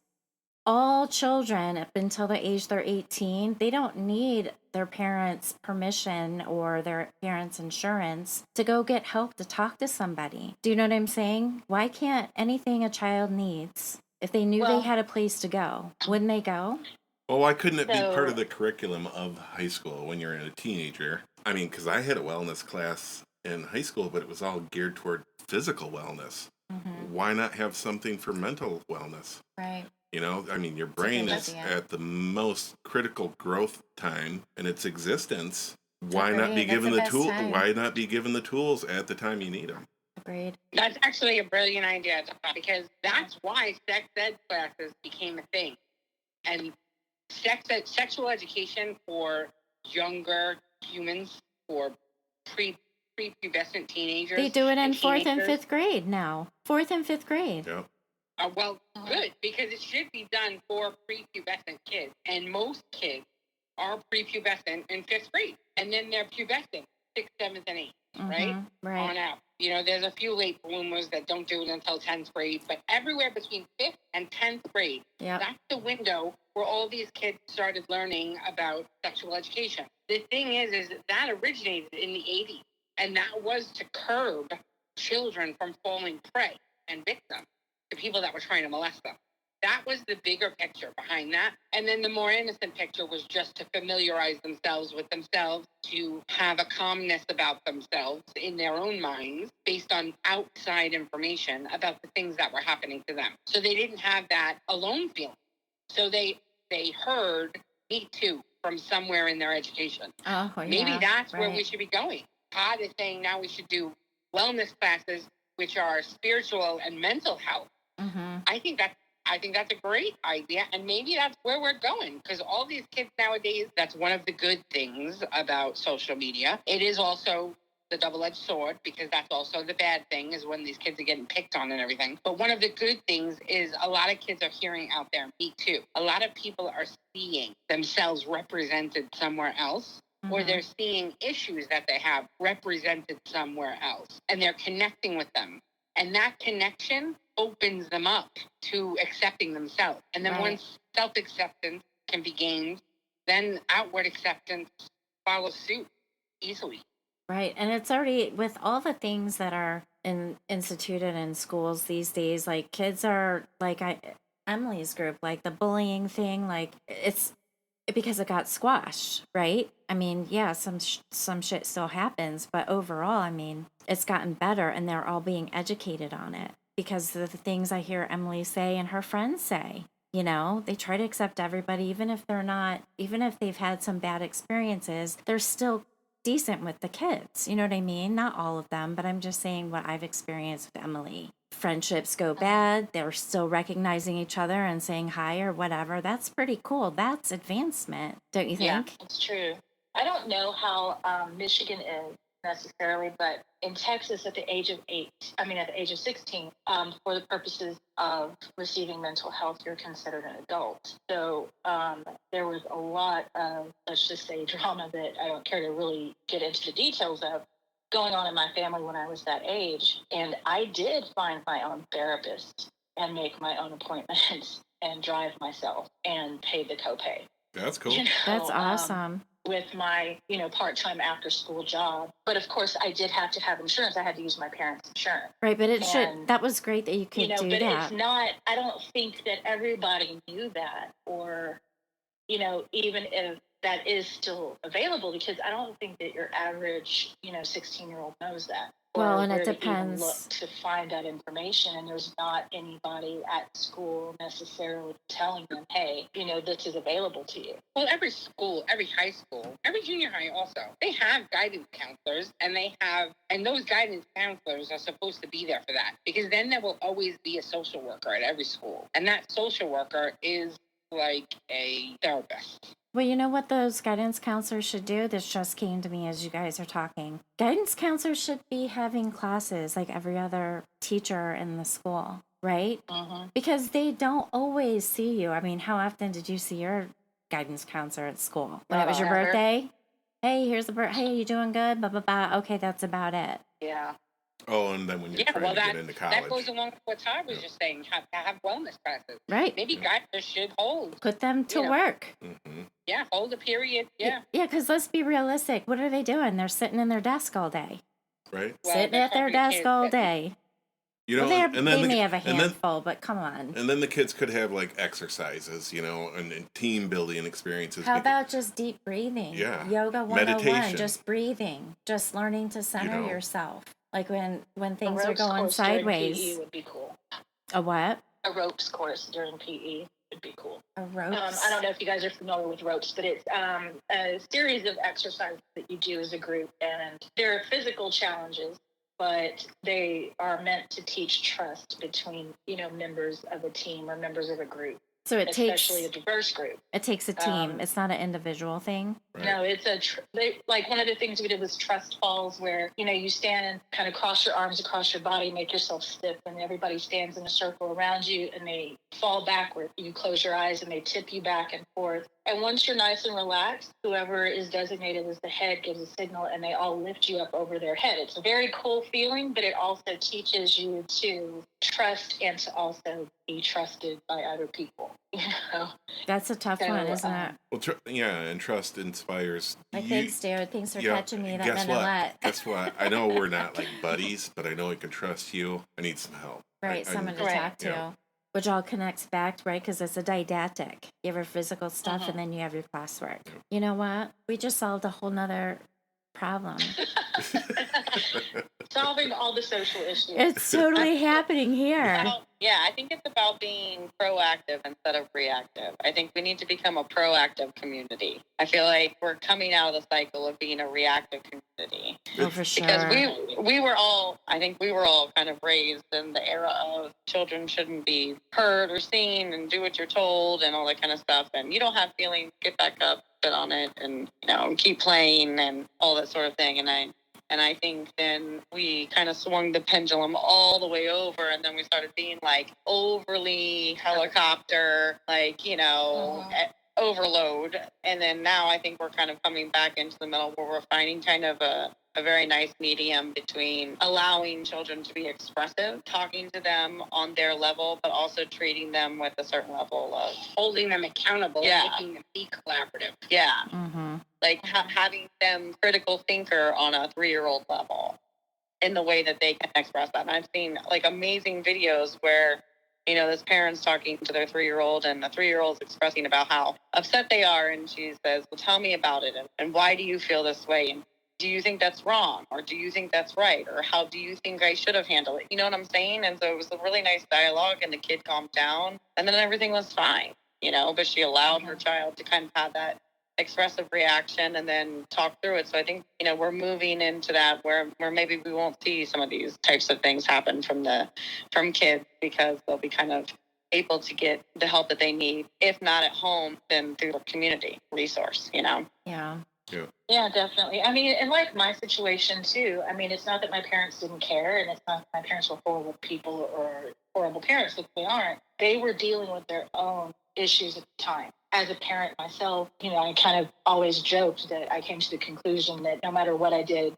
All children up until the age they're 18, they don't need their parents' permission or their parents' insurance to go get help to talk to somebody. Do you know what I'm saying? Why can't anything a child needs, if they knew they had a place to go, wouldn't they go? Well, why couldn't it be part of the curriculum of high school when you're a teenager? I mean, because I had a wellness class in high school, but it was all geared toward physical wellness. Mm-hmm. Why not have something for mental wellness? Right. You know, I mean, your brain is at the most critical growth time in its existence. Why not be given the tool? Why not be given the tools at the time you need them? Agreed. That's actually a brilliant idea, because that's why sex ed classes became a thing, and sexual education for younger humans, for prepubescent teenagers. They do it in 4th and 5th grade now. 4th and 5th grade. Yep. Well, good, because it should be done for prepubescent kids. And most kids are prepubescent in 5th grade. And then they're pubescent 6th, 7th, and 8th, right? Right. On out. You know, there's a few late bloomers that don't do it until 10th grade, but everywhere between 5th and 10th grade, that's the window where all these kids started learning about sexual education. The thing is that originated in the 80s, and that was to curb children from falling prey and victim to people that were trying to molest them. That was the bigger picture behind that. And then the more innocent picture was just to familiarize themselves with themselves, to have a calmness about themselves in their own minds based on outside information about the things that were happening to them. So they didn't have that alone feeling. So they heard Me Too from somewhere in their education. Oh, yeah. Maybe that's where right. we should be going. Todd is saying now we should do wellness classes, which are spiritual and mental health. Mm-hmm. I think that's a great idea, and maybe that's where we're going, because all these kids nowadays, that's one of the good things about social media. It is also the double-edged sword, because that's also the bad thing, is when these kids are getting picked on and everything. But one of the good things is a lot of kids are hearing out there, Me Too. A lot of people are seeing themselves represented somewhere else, or they're seeing issues that they have represented somewhere else, and they're connecting with them. And that connection opens them up to accepting themselves. And then once self-acceptance can be gained, then outward acceptance follows suit easily. Right. And it's already with all the things that are instituted in schools these days, like kids are like Emily's group, like the bullying thing, like it's because it got squashed, right? I mean, yeah, some shit still happens, but overall, I mean, it's gotten better and they're all being educated on it because of the things I hear Emily say and her friends say. You know, they try to accept everybody, even if they've had some bad experiences, they're still decent with the kids. You know what I mean? Not all of them, but I'm just saying what I've experienced with Emily. Friendships go bad, they're still recognizing each other and saying hi or whatever. That's pretty cool. That's advancement, don't you think? Yeah, it's true. I don't know how Michigan is necessarily, but in Texas, at the age of 16, for the purposes of receiving mental health, you're considered an adult. So there was a lot of, let's just say, drama that I don't care to really get into the details of going on in my family when I was that age. And I did find my own therapist and make my own appointments and drive myself and pay the copay. That's cool. You know, That's awesome. With my, part-time after-school job. But of course, I did have to have insurance. I had to use my parents' insurance. Right, but that was great that you could do but that. it's not, I don't think that everybody knew that, or, even if that is still available, because I don't think that your average, 16-year-old knows that. Well, and it where to even depends. look to find that information, and there's not anybody at school necessarily telling them, hey, this is available to you. Well, every school, every high school, every junior high also, they have guidance counselors, and those guidance counselors are supposed to be there for that, because then there will always be a social worker at every school, and that social worker is like a therapist. Well, you know what those guidance counselors should do? This just came to me as you guys are talking. Guidance counselors should be having classes like every other teacher in the school, right? Because they don't always see you. I mean, how often did you see your guidance counselor at school? When it was your birthday? Hey, here's the hey, you doing good? Blah, blah, blah. Okay, that's about it. Yeah. Oh, and then when you're trying to get into college. That goes along with what Todd was just saying, have wellness classes. Right. Maybe guidance should hold. Put them to work. Mm-hmm. Yeah, hold a period. Yeah. Yeah, because let's be realistic. What are they doing? They're sitting in their desk all day. Right. Well, sitting at their desk all day. You know, well, and then they may have a handful, but come on. And then the kids could have like exercises, and team building experiences. How about just deep breathing? Yeah. Yoga 101, meditation. Just breathing, just learning to center yourself. Like when things are ropes going course sideways. during PE would be cool. A what? A ropes course during PE would be cool. A ropes? I don't know if you guys are familiar with ropes, but it's a series of exercises that you do as a group, and they're physical challenges, but they are meant to teach trust between, members of a team or members of a group. So especially a diverse group. It takes a team. It's not an individual thing. Right. No, it's like one of the things we did was trust falls, where you stand and kind of cross your arms across your body, make yourself stiff, and everybody stands in a circle around you, and they fall backward. You close your eyes, and they tip you back and forth. And once you're nice and relaxed, whoever is designated as the head gives a signal, and they all lift you up over their head. It's a very cool feeling, but it also teaches you to trust and to also be trusted by other people. That's a tough one, isn't it? Well, and trust inspires. Thanks, dude. Thanks for catching me. That meant a lot. Guess what? I know we're not like buddies, but I know I can trust you. I need some help. Right, someone to talk to. Which all connects back, right? Because it's a didactic. You have your physical stuff Mhm. and then you have your classwork. You know what? We just solved a whole nother problem. Solving all the social issues. It's totally happening here. Well, yeah, I think it's about being proactive instead of reactive. I think we need to become a proactive community. I feel like we're coming out of the cycle of being a reactive community. Oh, for sure. Because we were all, I think we were all kind of raised in the era of children shouldn't be heard or seen and do what you're told and all that kind of stuff. And you don't have feelings, get back up, sit on it, and keep playing and all that sort of thing. And I think then we kind of swung the pendulum all the way over, and then we started being like overly helicopter, like, overload. And then now I think we're kind of coming back into the middle where we're finding kind of a very nice medium between allowing children to be expressive, talking to them on their level, but also treating them with a certain level of holding them accountable, making them be collaborative. Yeah. Mm-hmm. Like having them critical thinker on a 3-year-old level in the way that they can express that. And I've seen like amazing videos where, this parent's talking to their 3-year-old and the 3-year-old's expressing about how upset they are. And she says, well, tell me about it. And why do you feel this way? And do you think that's wrong? Or do you think that's right? Or how do you think I should have handled it? You know what I'm saying? And so it was a really nice dialogue and the kid calmed down and then everything was fine, but she allowed her child to kind of have that expressive reaction and then talk through it. So I think, we're moving into that where maybe we won't see some of these types of things happen from kids because they'll be kind of able to get the help that they need. If not at home, then through the community resource, Yeah. Yeah, definitely. I mean, and like my situation too, I mean, it's not that my parents didn't care and it's not that my parents were horrible people or horrible parents, because they aren't. They were dealing with their own issues at the time. As a parent myself, I kind of always joked that I came to the conclusion that no matter what I did,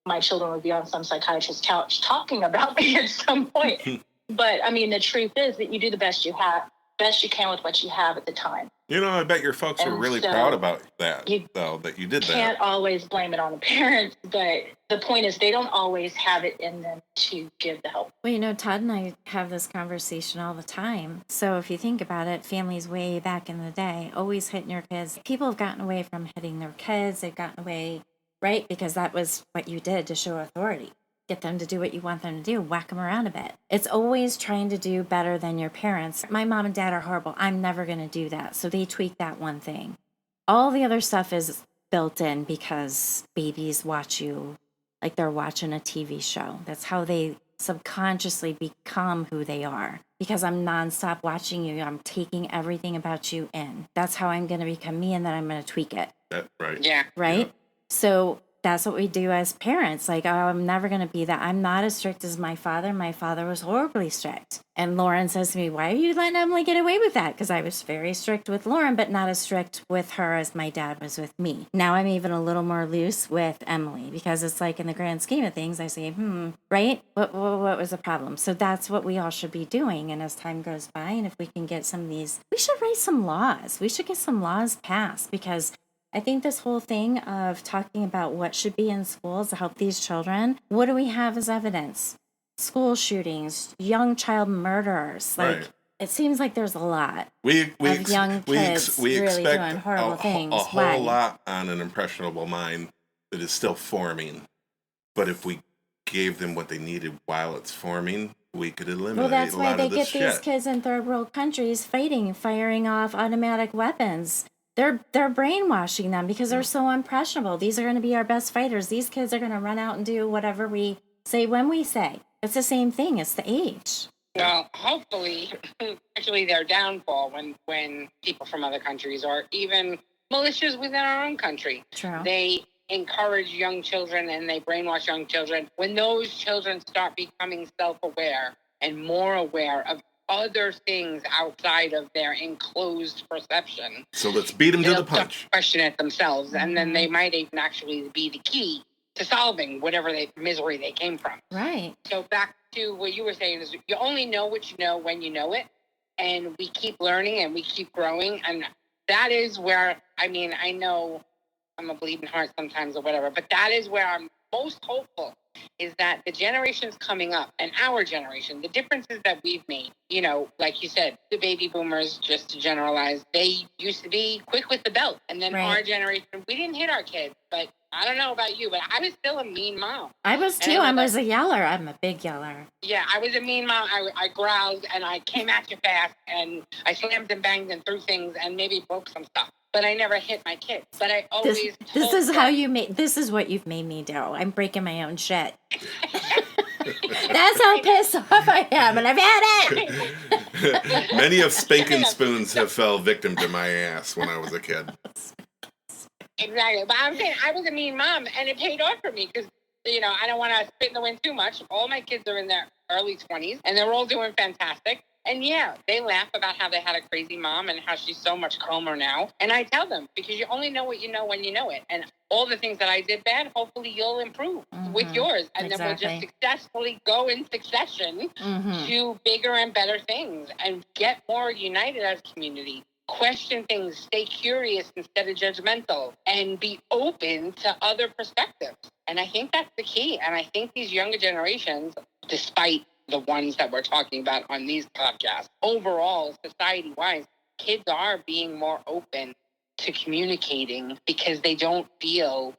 my children would be on some psychiatrist's couch talking about me at some point. But I mean, the truth is that you do the best you can with what you have at the time. I bet your folks were really proud about that, though, that you did that. You can't always blame it on the parents, but the point is they don't always have it in them to give the help. Well, Todd and I have this conversation all the time. So if you think about it, families way back in the day, always hitting your kids. People have gotten away from hitting their kids. They've gotten away, right? Because that was what you did to show authority. Get them to do what you want them to do, whack them around a bit. It's always trying to do better than your parents. My mom and dad are horrible. I'm never going to do that. So they tweak that one thing. All the other stuff is built in because babies watch you like they're watching a TV show. That's how they subconsciously become who they are. Because I'm nonstop watching you, I'm taking everything about you in. That's how I'm going to become me, and then I'm going to tweak it. That's right. Yeah. Right? Yeah. So that's what we do as parents. Like, oh, I'm never going to be that. I'm not as strict as my father. My father was horribly strict. And Lauren says to me, why are you letting Emily get away with that? Because I was very strict with Lauren, but not as strict with her as my dad was with me. Now I'm even a little more loose with Emily because it's like in the grand scheme of things, I say, right? What was the problem? So that's what we all should be doing. And as time goes by, and if we can get some of these, we should write some laws. We should get some laws passed because I think this whole thing of talking about what should be in schools to help these children, what do we have as evidence? School shootings, young child murderers. Like, right. It seems like there's a lot of young kids we really expect doing horrible things. A whole lot on an impressionable mind that is still forming. But if we gave them what they needed while it's forming, we could eliminate well, that's a why lot they of this get these shit. kids in third world countries firing off automatic weapons. They're brainwashing them because they're so impressionable. These are going to be our best fighters. These kids are going to run out and do whatever we say when we say. It's the same thing. It's the age. Well, hopefully, actually, their downfall when people from other countries or even militias within our own country, True. They encourage young children and they brainwash young children. When those children start becoming self-aware and more aware of other things outside of their enclosed perception. So let's beat them to the punch. Question it themselves, and then they might even actually be the key to solving whatever misery they came from. Right. So back to what you were saying is you only know what you know when you know it, and we keep learning and we keep growing, and that is where, I mean, I know I'm a bleeding heart sometimes or whatever, but that is where I'm most hopeful is that the generations coming up and our generation, the differences that we've made, like you said, the baby boomers, just to generalize, they used to be quick with the belt. And then Right. our generation, we didn't hit our kids, but I don't know about you, but I was still a mean mom. I was too. I was a yeller. I'm a big yeller. Yeah, I was a mean mom. I growled and I came at you fast and I slammed and banged and threw things and maybe broke some stuff. But I never hit my kids. But I always This is how you make. This is what you've made me do. I'm breaking my own shit. That's how pissed off I am, and I've had it. Many of spanking spoons have fell victim to my ass when I was a kid. Exactly. But I'm saying I was a mean mom, and it paid off for me because, I don't want to spit in the wind too much. All my kids are in their early 20s, and they're all doing fantastic. And yeah, they laugh about how they had a crazy mom and how she's so much calmer now. And I tell them, because you only know what you know when you know it. And all the things that I did bad, hopefully you'll improve with yours. And then we'll just successfully go in succession to bigger and better things and get more united as a community. Question things, stay curious instead of judgmental, and be open to other perspectives. And I think that's the key. And I think these younger generations, despite the ones that we're talking about on these podcasts, overall, society-wise, kids are being more open to communicating because they don't feel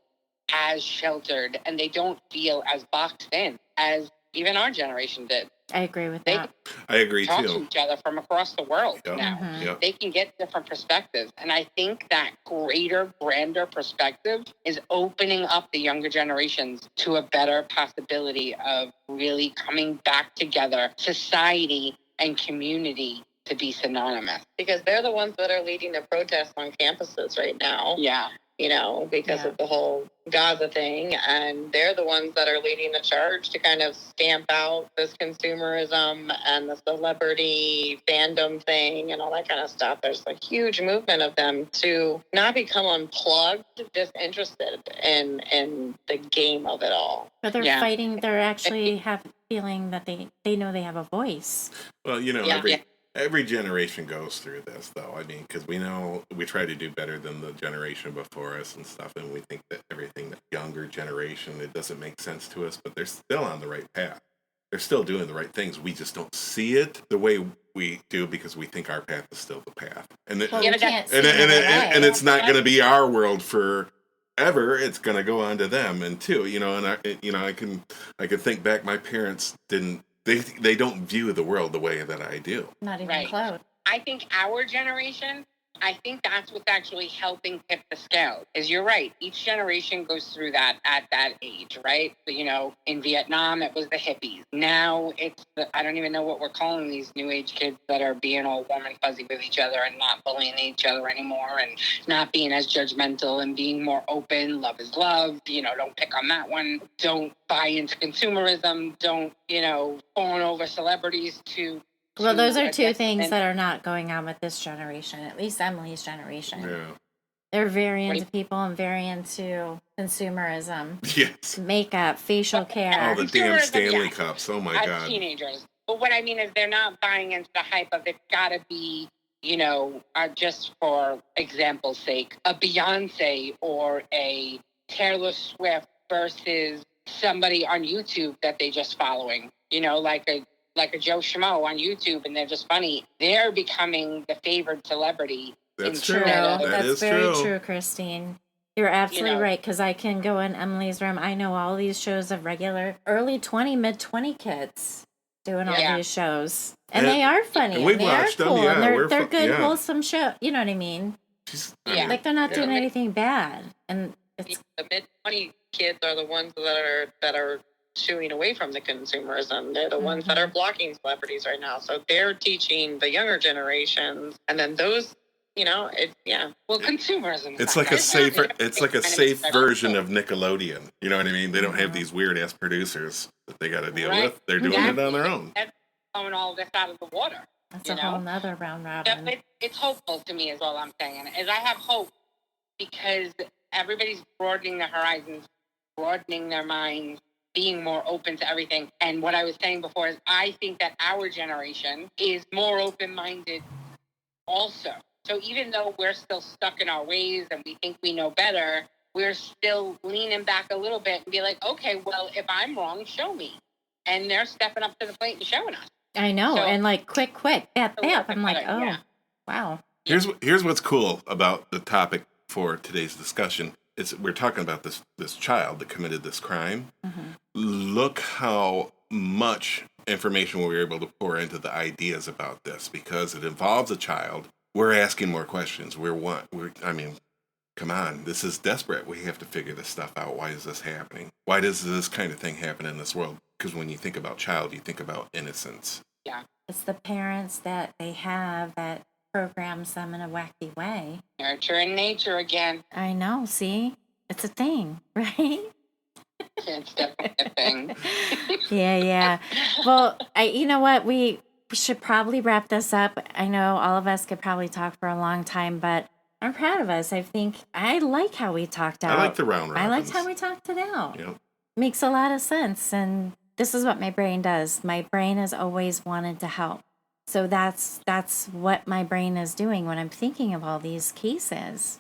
as sheltered and they don't feel as boxed in as even our generation did. I agree with that. I agree talk too. to each other from across the world now. Yep. They can get different perspectives. And I think that greater, grander perspective is opening up the younger generations to a better possibility of really coming back together, society and community, to be synonymous. Because they're the ones that are leading the protests on campuses right now. Yeah. Because of the whole Gaza thing. And they're the ones that are leading the charge to kind of stamp out this consumerism and the celebrity fandom thing and all that kind of stuff. There's a huge movement of them to not become unplugged, just interested in the game of it all. But they're fighting. They're actually feeling that they know they have a voice. Well, every generation goes through this, though. I mean, because we try to do better than the generation before us and stuff, and we think that everything, the younger generation, it doesn't make sense to us, but they're still on the right path. They're still doing the right things. We just don't see it the way we do because we think our path is still the path. And it's not going to be our world forever. It's going to go on to them, and too, I can think back. My parents didn't. They don't view the world the way that I do. Not even close. I think our generation, that's what's actually helping tip the scale. Is you're right. Each generation goes through that at that age, right? In Vietnam, it was the hippies. Now it's I don't even know what we're calling these new age kids that are being all warm and fuzzy with each other and not bullying each other anymore and not being as judgmental and being more open. Love is love. Don't pick on that one. Don't buy into consumerism. Don't, fawn over celebrities to... Well, those are two things that are not going on with this generation, at least Emily's generation. Yeah. They're very into people and very into consumerism. Yes. Makeup, facial care. Oh, the damn Stanley Cups. Oh, my God. Teenagers. But what I mean is they're not buying into the hype of it's got to be, just for example's sake, a Beyonce or a Taylor Swift versus somebody on YouTube that they just following, like a Joe Schmo on YouTube, and they're just funny. They're becoming the favored celebrity. That's true. That's very true, Christine. You're absolutely right, because I can go in Emily's room. I know all these shows of regular early 20, mid 20 kids doing all these shows. And they are funny. And they are cool. Them, and they're good, wholesome show. You know what I mean? Like they're not doing anything bad. And it's the mid 20 kids are the ones that are shooing away from the consumerism. They're the ones that are blocking celebrities right now. So they're teaching the younger generations, and then those, Well, consumerism. It's like a safe version of Nickelodeon. You know what I mean? They don't have these weird ass producers that they got to deal with. They're doing it on their own. That's blowing all this out of the water. That's a whole nother round robin. It's hopeful to me, is all I'm saying. Is I have hope because everybody's broadening their horizons, broadening their minds, being more open to everything. And what I was saying before is I think that our generation is more open-minded also. So even though we're still stuck in our ways and we think we know better, we're still leaning back a little bit and be like, okay, well, if I'm wrong, show me. And they're stepping up to the plate and showing us. I know, So- and like quick, bap, bap. I'm like, oh, Yeah. wow. Here's what's cool about the topic for today's discussion. We're talking about this child that committed this crime. Mm-hmm. Look how much information we were able to pour into the ideas about this because it involves a child. We're asking more questions. I mean, come on, this is desperate. We have to figure this stuff out. Why is this happening? Why does this kind of thing happen in this world? Because when you think about child, you think about innocence. Yeah. It's the parents that they have that programs them in a wacky way. Nurture and nature again. I know, see? It's a thing, right? It's definitely a thing. Yeah. Well, you know what? We should probably wrap this up. I know all of us could probably talk for a long time, but I'm proud of us. I think I like how we talked out. I like the round robins. I liked how we talked it out. Yep. Makes a lot of sense. And this is what my brain does. My brain has always wanted to help. So that's what my brain is doing when I'm thinking of all these cases.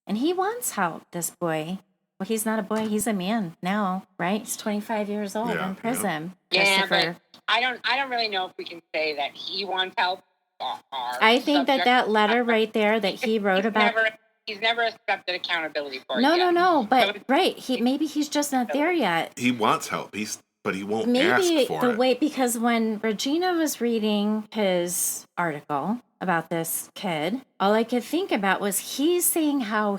And he wants help, this boy. Well, he's not a boy, he's a man now, right? He's 25 years old in prison. Yeah, Christopher. but I don't really know if we can say that he wants help. I think that letter right there that he wrote about. He's never accepted accountability for it. No. But right, maybe he's just not there yet. He wants help. But he won't Maybe ask for the it. way, because when Regina was reading his article about this kid, all I could think about was he's saying how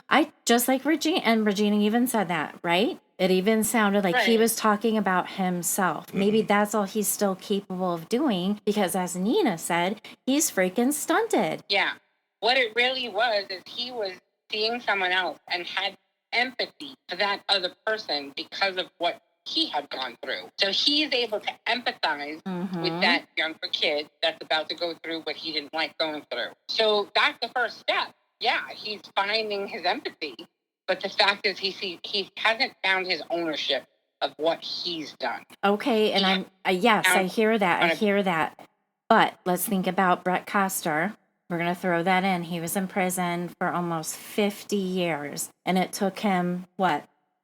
I just like Regina, and Regina even said that, right? It even sounded like he was talking about himself. Mm-hmm. Maybe that's all he's still capable of doing because, as Nina said, he's freaking stunted. Yeah. What it really was is he was seeing someone else and had empathy for that other person because of what he had gone through. So he's able to empathize with that younger kid that's about to go through what he didn't like going through. So that's the first step. Yeah, he's finding his empathy. But the fact is he hasn't found his ownership of what he's done. Okay, and I hear that. But let's think about Brett Coster. We're going to throw that in. He was in prison for almost 50 years. And it took him,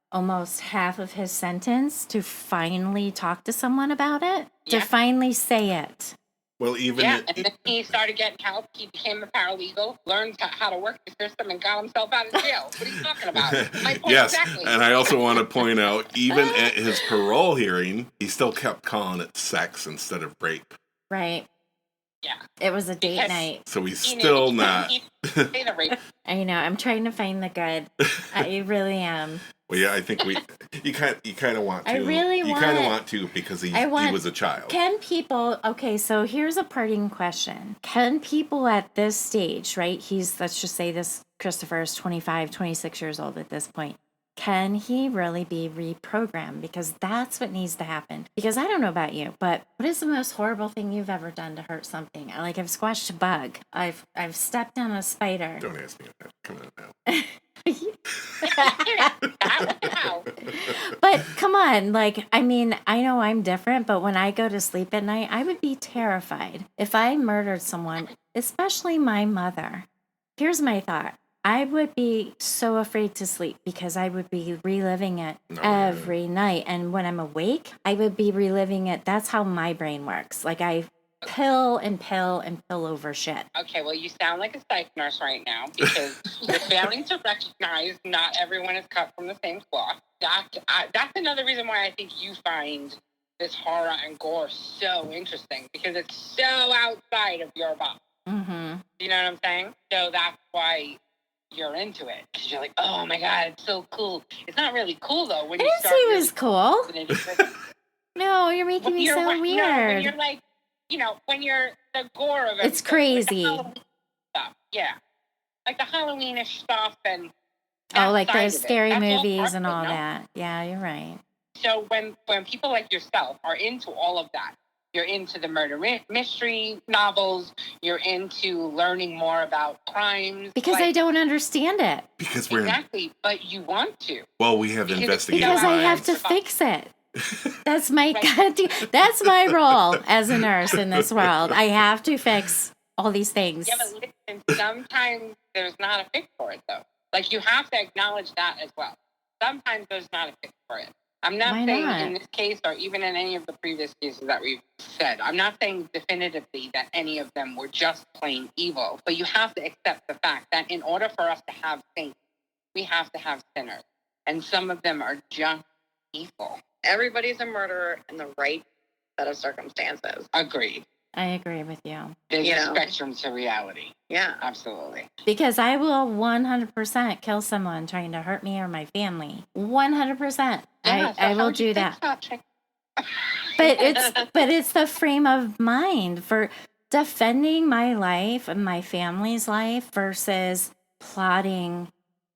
almost half of his sentence to finally talk to someone about it? Yeah. To finally say it. Well, and then he started getting help. He became a paralegal, learned how to work the system, and got himself out of jail. What are you talking about? My point yes, exactly. And I also want to point out, even at his parole hearing, he still kept calling it sex instead of rape. Right. Yeah. It was a date night. So he's still not. I know. I'm trying to find the good. I really am. Well, yeah, I think you kind of want to. You kind of want to because he was a child. Can people, okay, so here's a parting question. Can people at this stage, right? Let's just say this Christopher is 25, 26 years old at this point. Can he really be reprogrammed? Because that's what needs to happen. Because I don't know about you, but what is the most horrible thing you've ever done to hurt something? Like I've squashed a bug. I've stepped on a spider. Don't ask me that. Come on now. But come on, I know I'm different, but when I go to sleep at night, I would be terrified if I murdered someone, especially my mother. Here's my thought. I would be so afraid to sleep because I would be reliving it every night. And when I'm awake, I would be reliving it. That's how my brain works. Like I pill over shit. Okay, well, you sound like a psych nurse right now because you're failing to recognize not everyone is cut from the same cloth. That's another reason why I think you find this horror and gore so interesting because it's so outside of your box. Mm-hmm. You know what I'm saying? So that's why you're into it because you're like, oh my god, it's so cool. It's not really cool though when you start. It was cool. No, you're making me so weird. No, when you're like, when you're the gore of it. It's crazy. Like stuff, yeah, like the Halloweenish stuff and. Like those scary movies and all that. Yeah, you're right. So when people like yourself are into all of that, you're into the murder mystery novels, you're into learning more about crimes. Because I don't understand it. Because we're but you want to. Well, we have investigative because I have to fix it. That's my that's my role as a nurse in this world. I have to fix all these things. Yeah, but listen, sometimes there's not a fix for it though. Like you have to acknowledge that as well. Sometimes there's not a fix for it. I'm not Why saying not? in this case or even in any of the previous cases that we've said, I'm not saying definitively that any of them were just plain evil, but you have to accept the fact that in order for us to have saints, we have to have sinners. And some of them are just evil. Everybody's a murderer in the right set of circumstances. Agreed. I agree with you. There's You a know. spectrum to reality. Yeah. Absolutely. Because I will 100% kill someone trying to hurt me or my family. 100%. I will do that. But it's the frame of mind for defending my life and my family's life versus plotting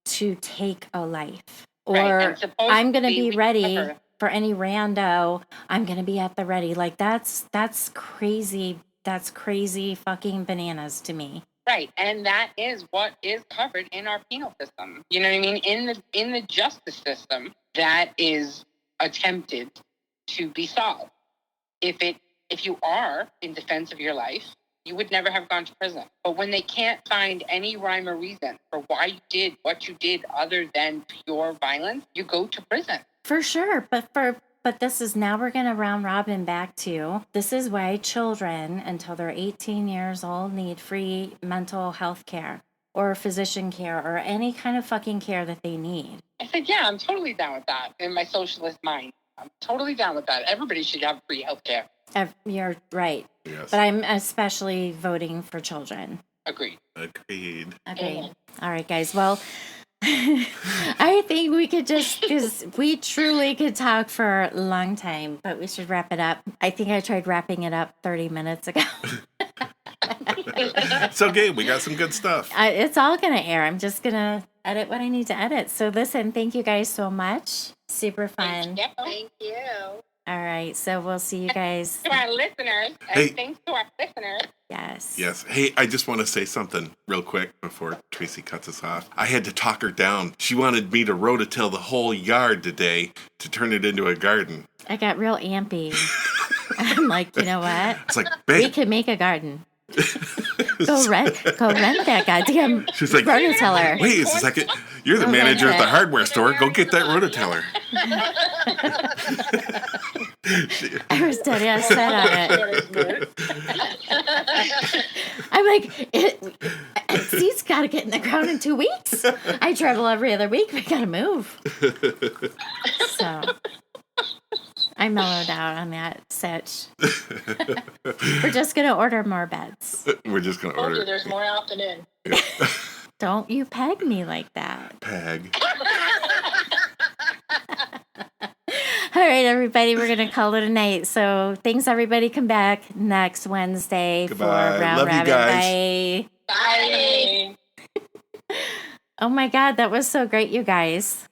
to take a life. Or Right, and I'm going to be supposedly ready never- for any rando. I'm going to be at the ready. Like that's crazy. That's crazy fucking bananas to me. Right, and that is what is covered in our penal system. You know what I mean? In the justice system, that is attempted to be solved. If you are in defense of your life, you would never have gone to prison. But when they can't find any rhyme or reason for why you did what you did other than pure violence, you go to prison. For sure, but this is now we're going to round robin back to this is why children until they're 18 years old need free mental health care or physician care or any kind of fucking care that they need. I said, yeah, I'm totally down with that in my socialist mind. I'm totally down with that. Everybody should have free health care. You're right. Yes. But I'm especially voting for children. Agreed. Agreed. Agreed. All right, guys. Well, I think we could just, because we truly could talk for a long time, but we should wrap it up. I think I tried wrapping it up 30 minutes ago. It's okay. We got some good stuff. It's all going to air. I'm just going to edit what I need to edit. So listen, thank you guys so much. Super fun. Yep. Thank you. All right. So we'll see you guys. To our listeners, Hey. and thanks to our listeners. Yes. Yes. Hey, I just want to say something real quick before Tracy cuts us off. I had to talk her down. She wanted me to rototill the whole yard today to turn it into a garden. I got real ampy. I'm like, you know what? It's like, We babe. could make a garden. Go rent that goddamn She's like, rototiller. wait a second. You're the Go manager rent at the it. hardware store. Go get that rototiller. I was dead ass set on it. I'm like, seeds got to get in the ground in 2 weeks. I travel every other week. We got to move. So I mellowed out on that sitch. We're just going to order more beds. We're just going to Told you order there's more out than in. Don't you peg me like that. Peg. All right, everybody, we're going to call it a night. So thanks, everybody. Come back next Wednesday Goodbye. for Round Love you Rabbit. guys. Bye. Bye. Oh, my God. That was so great, you guys.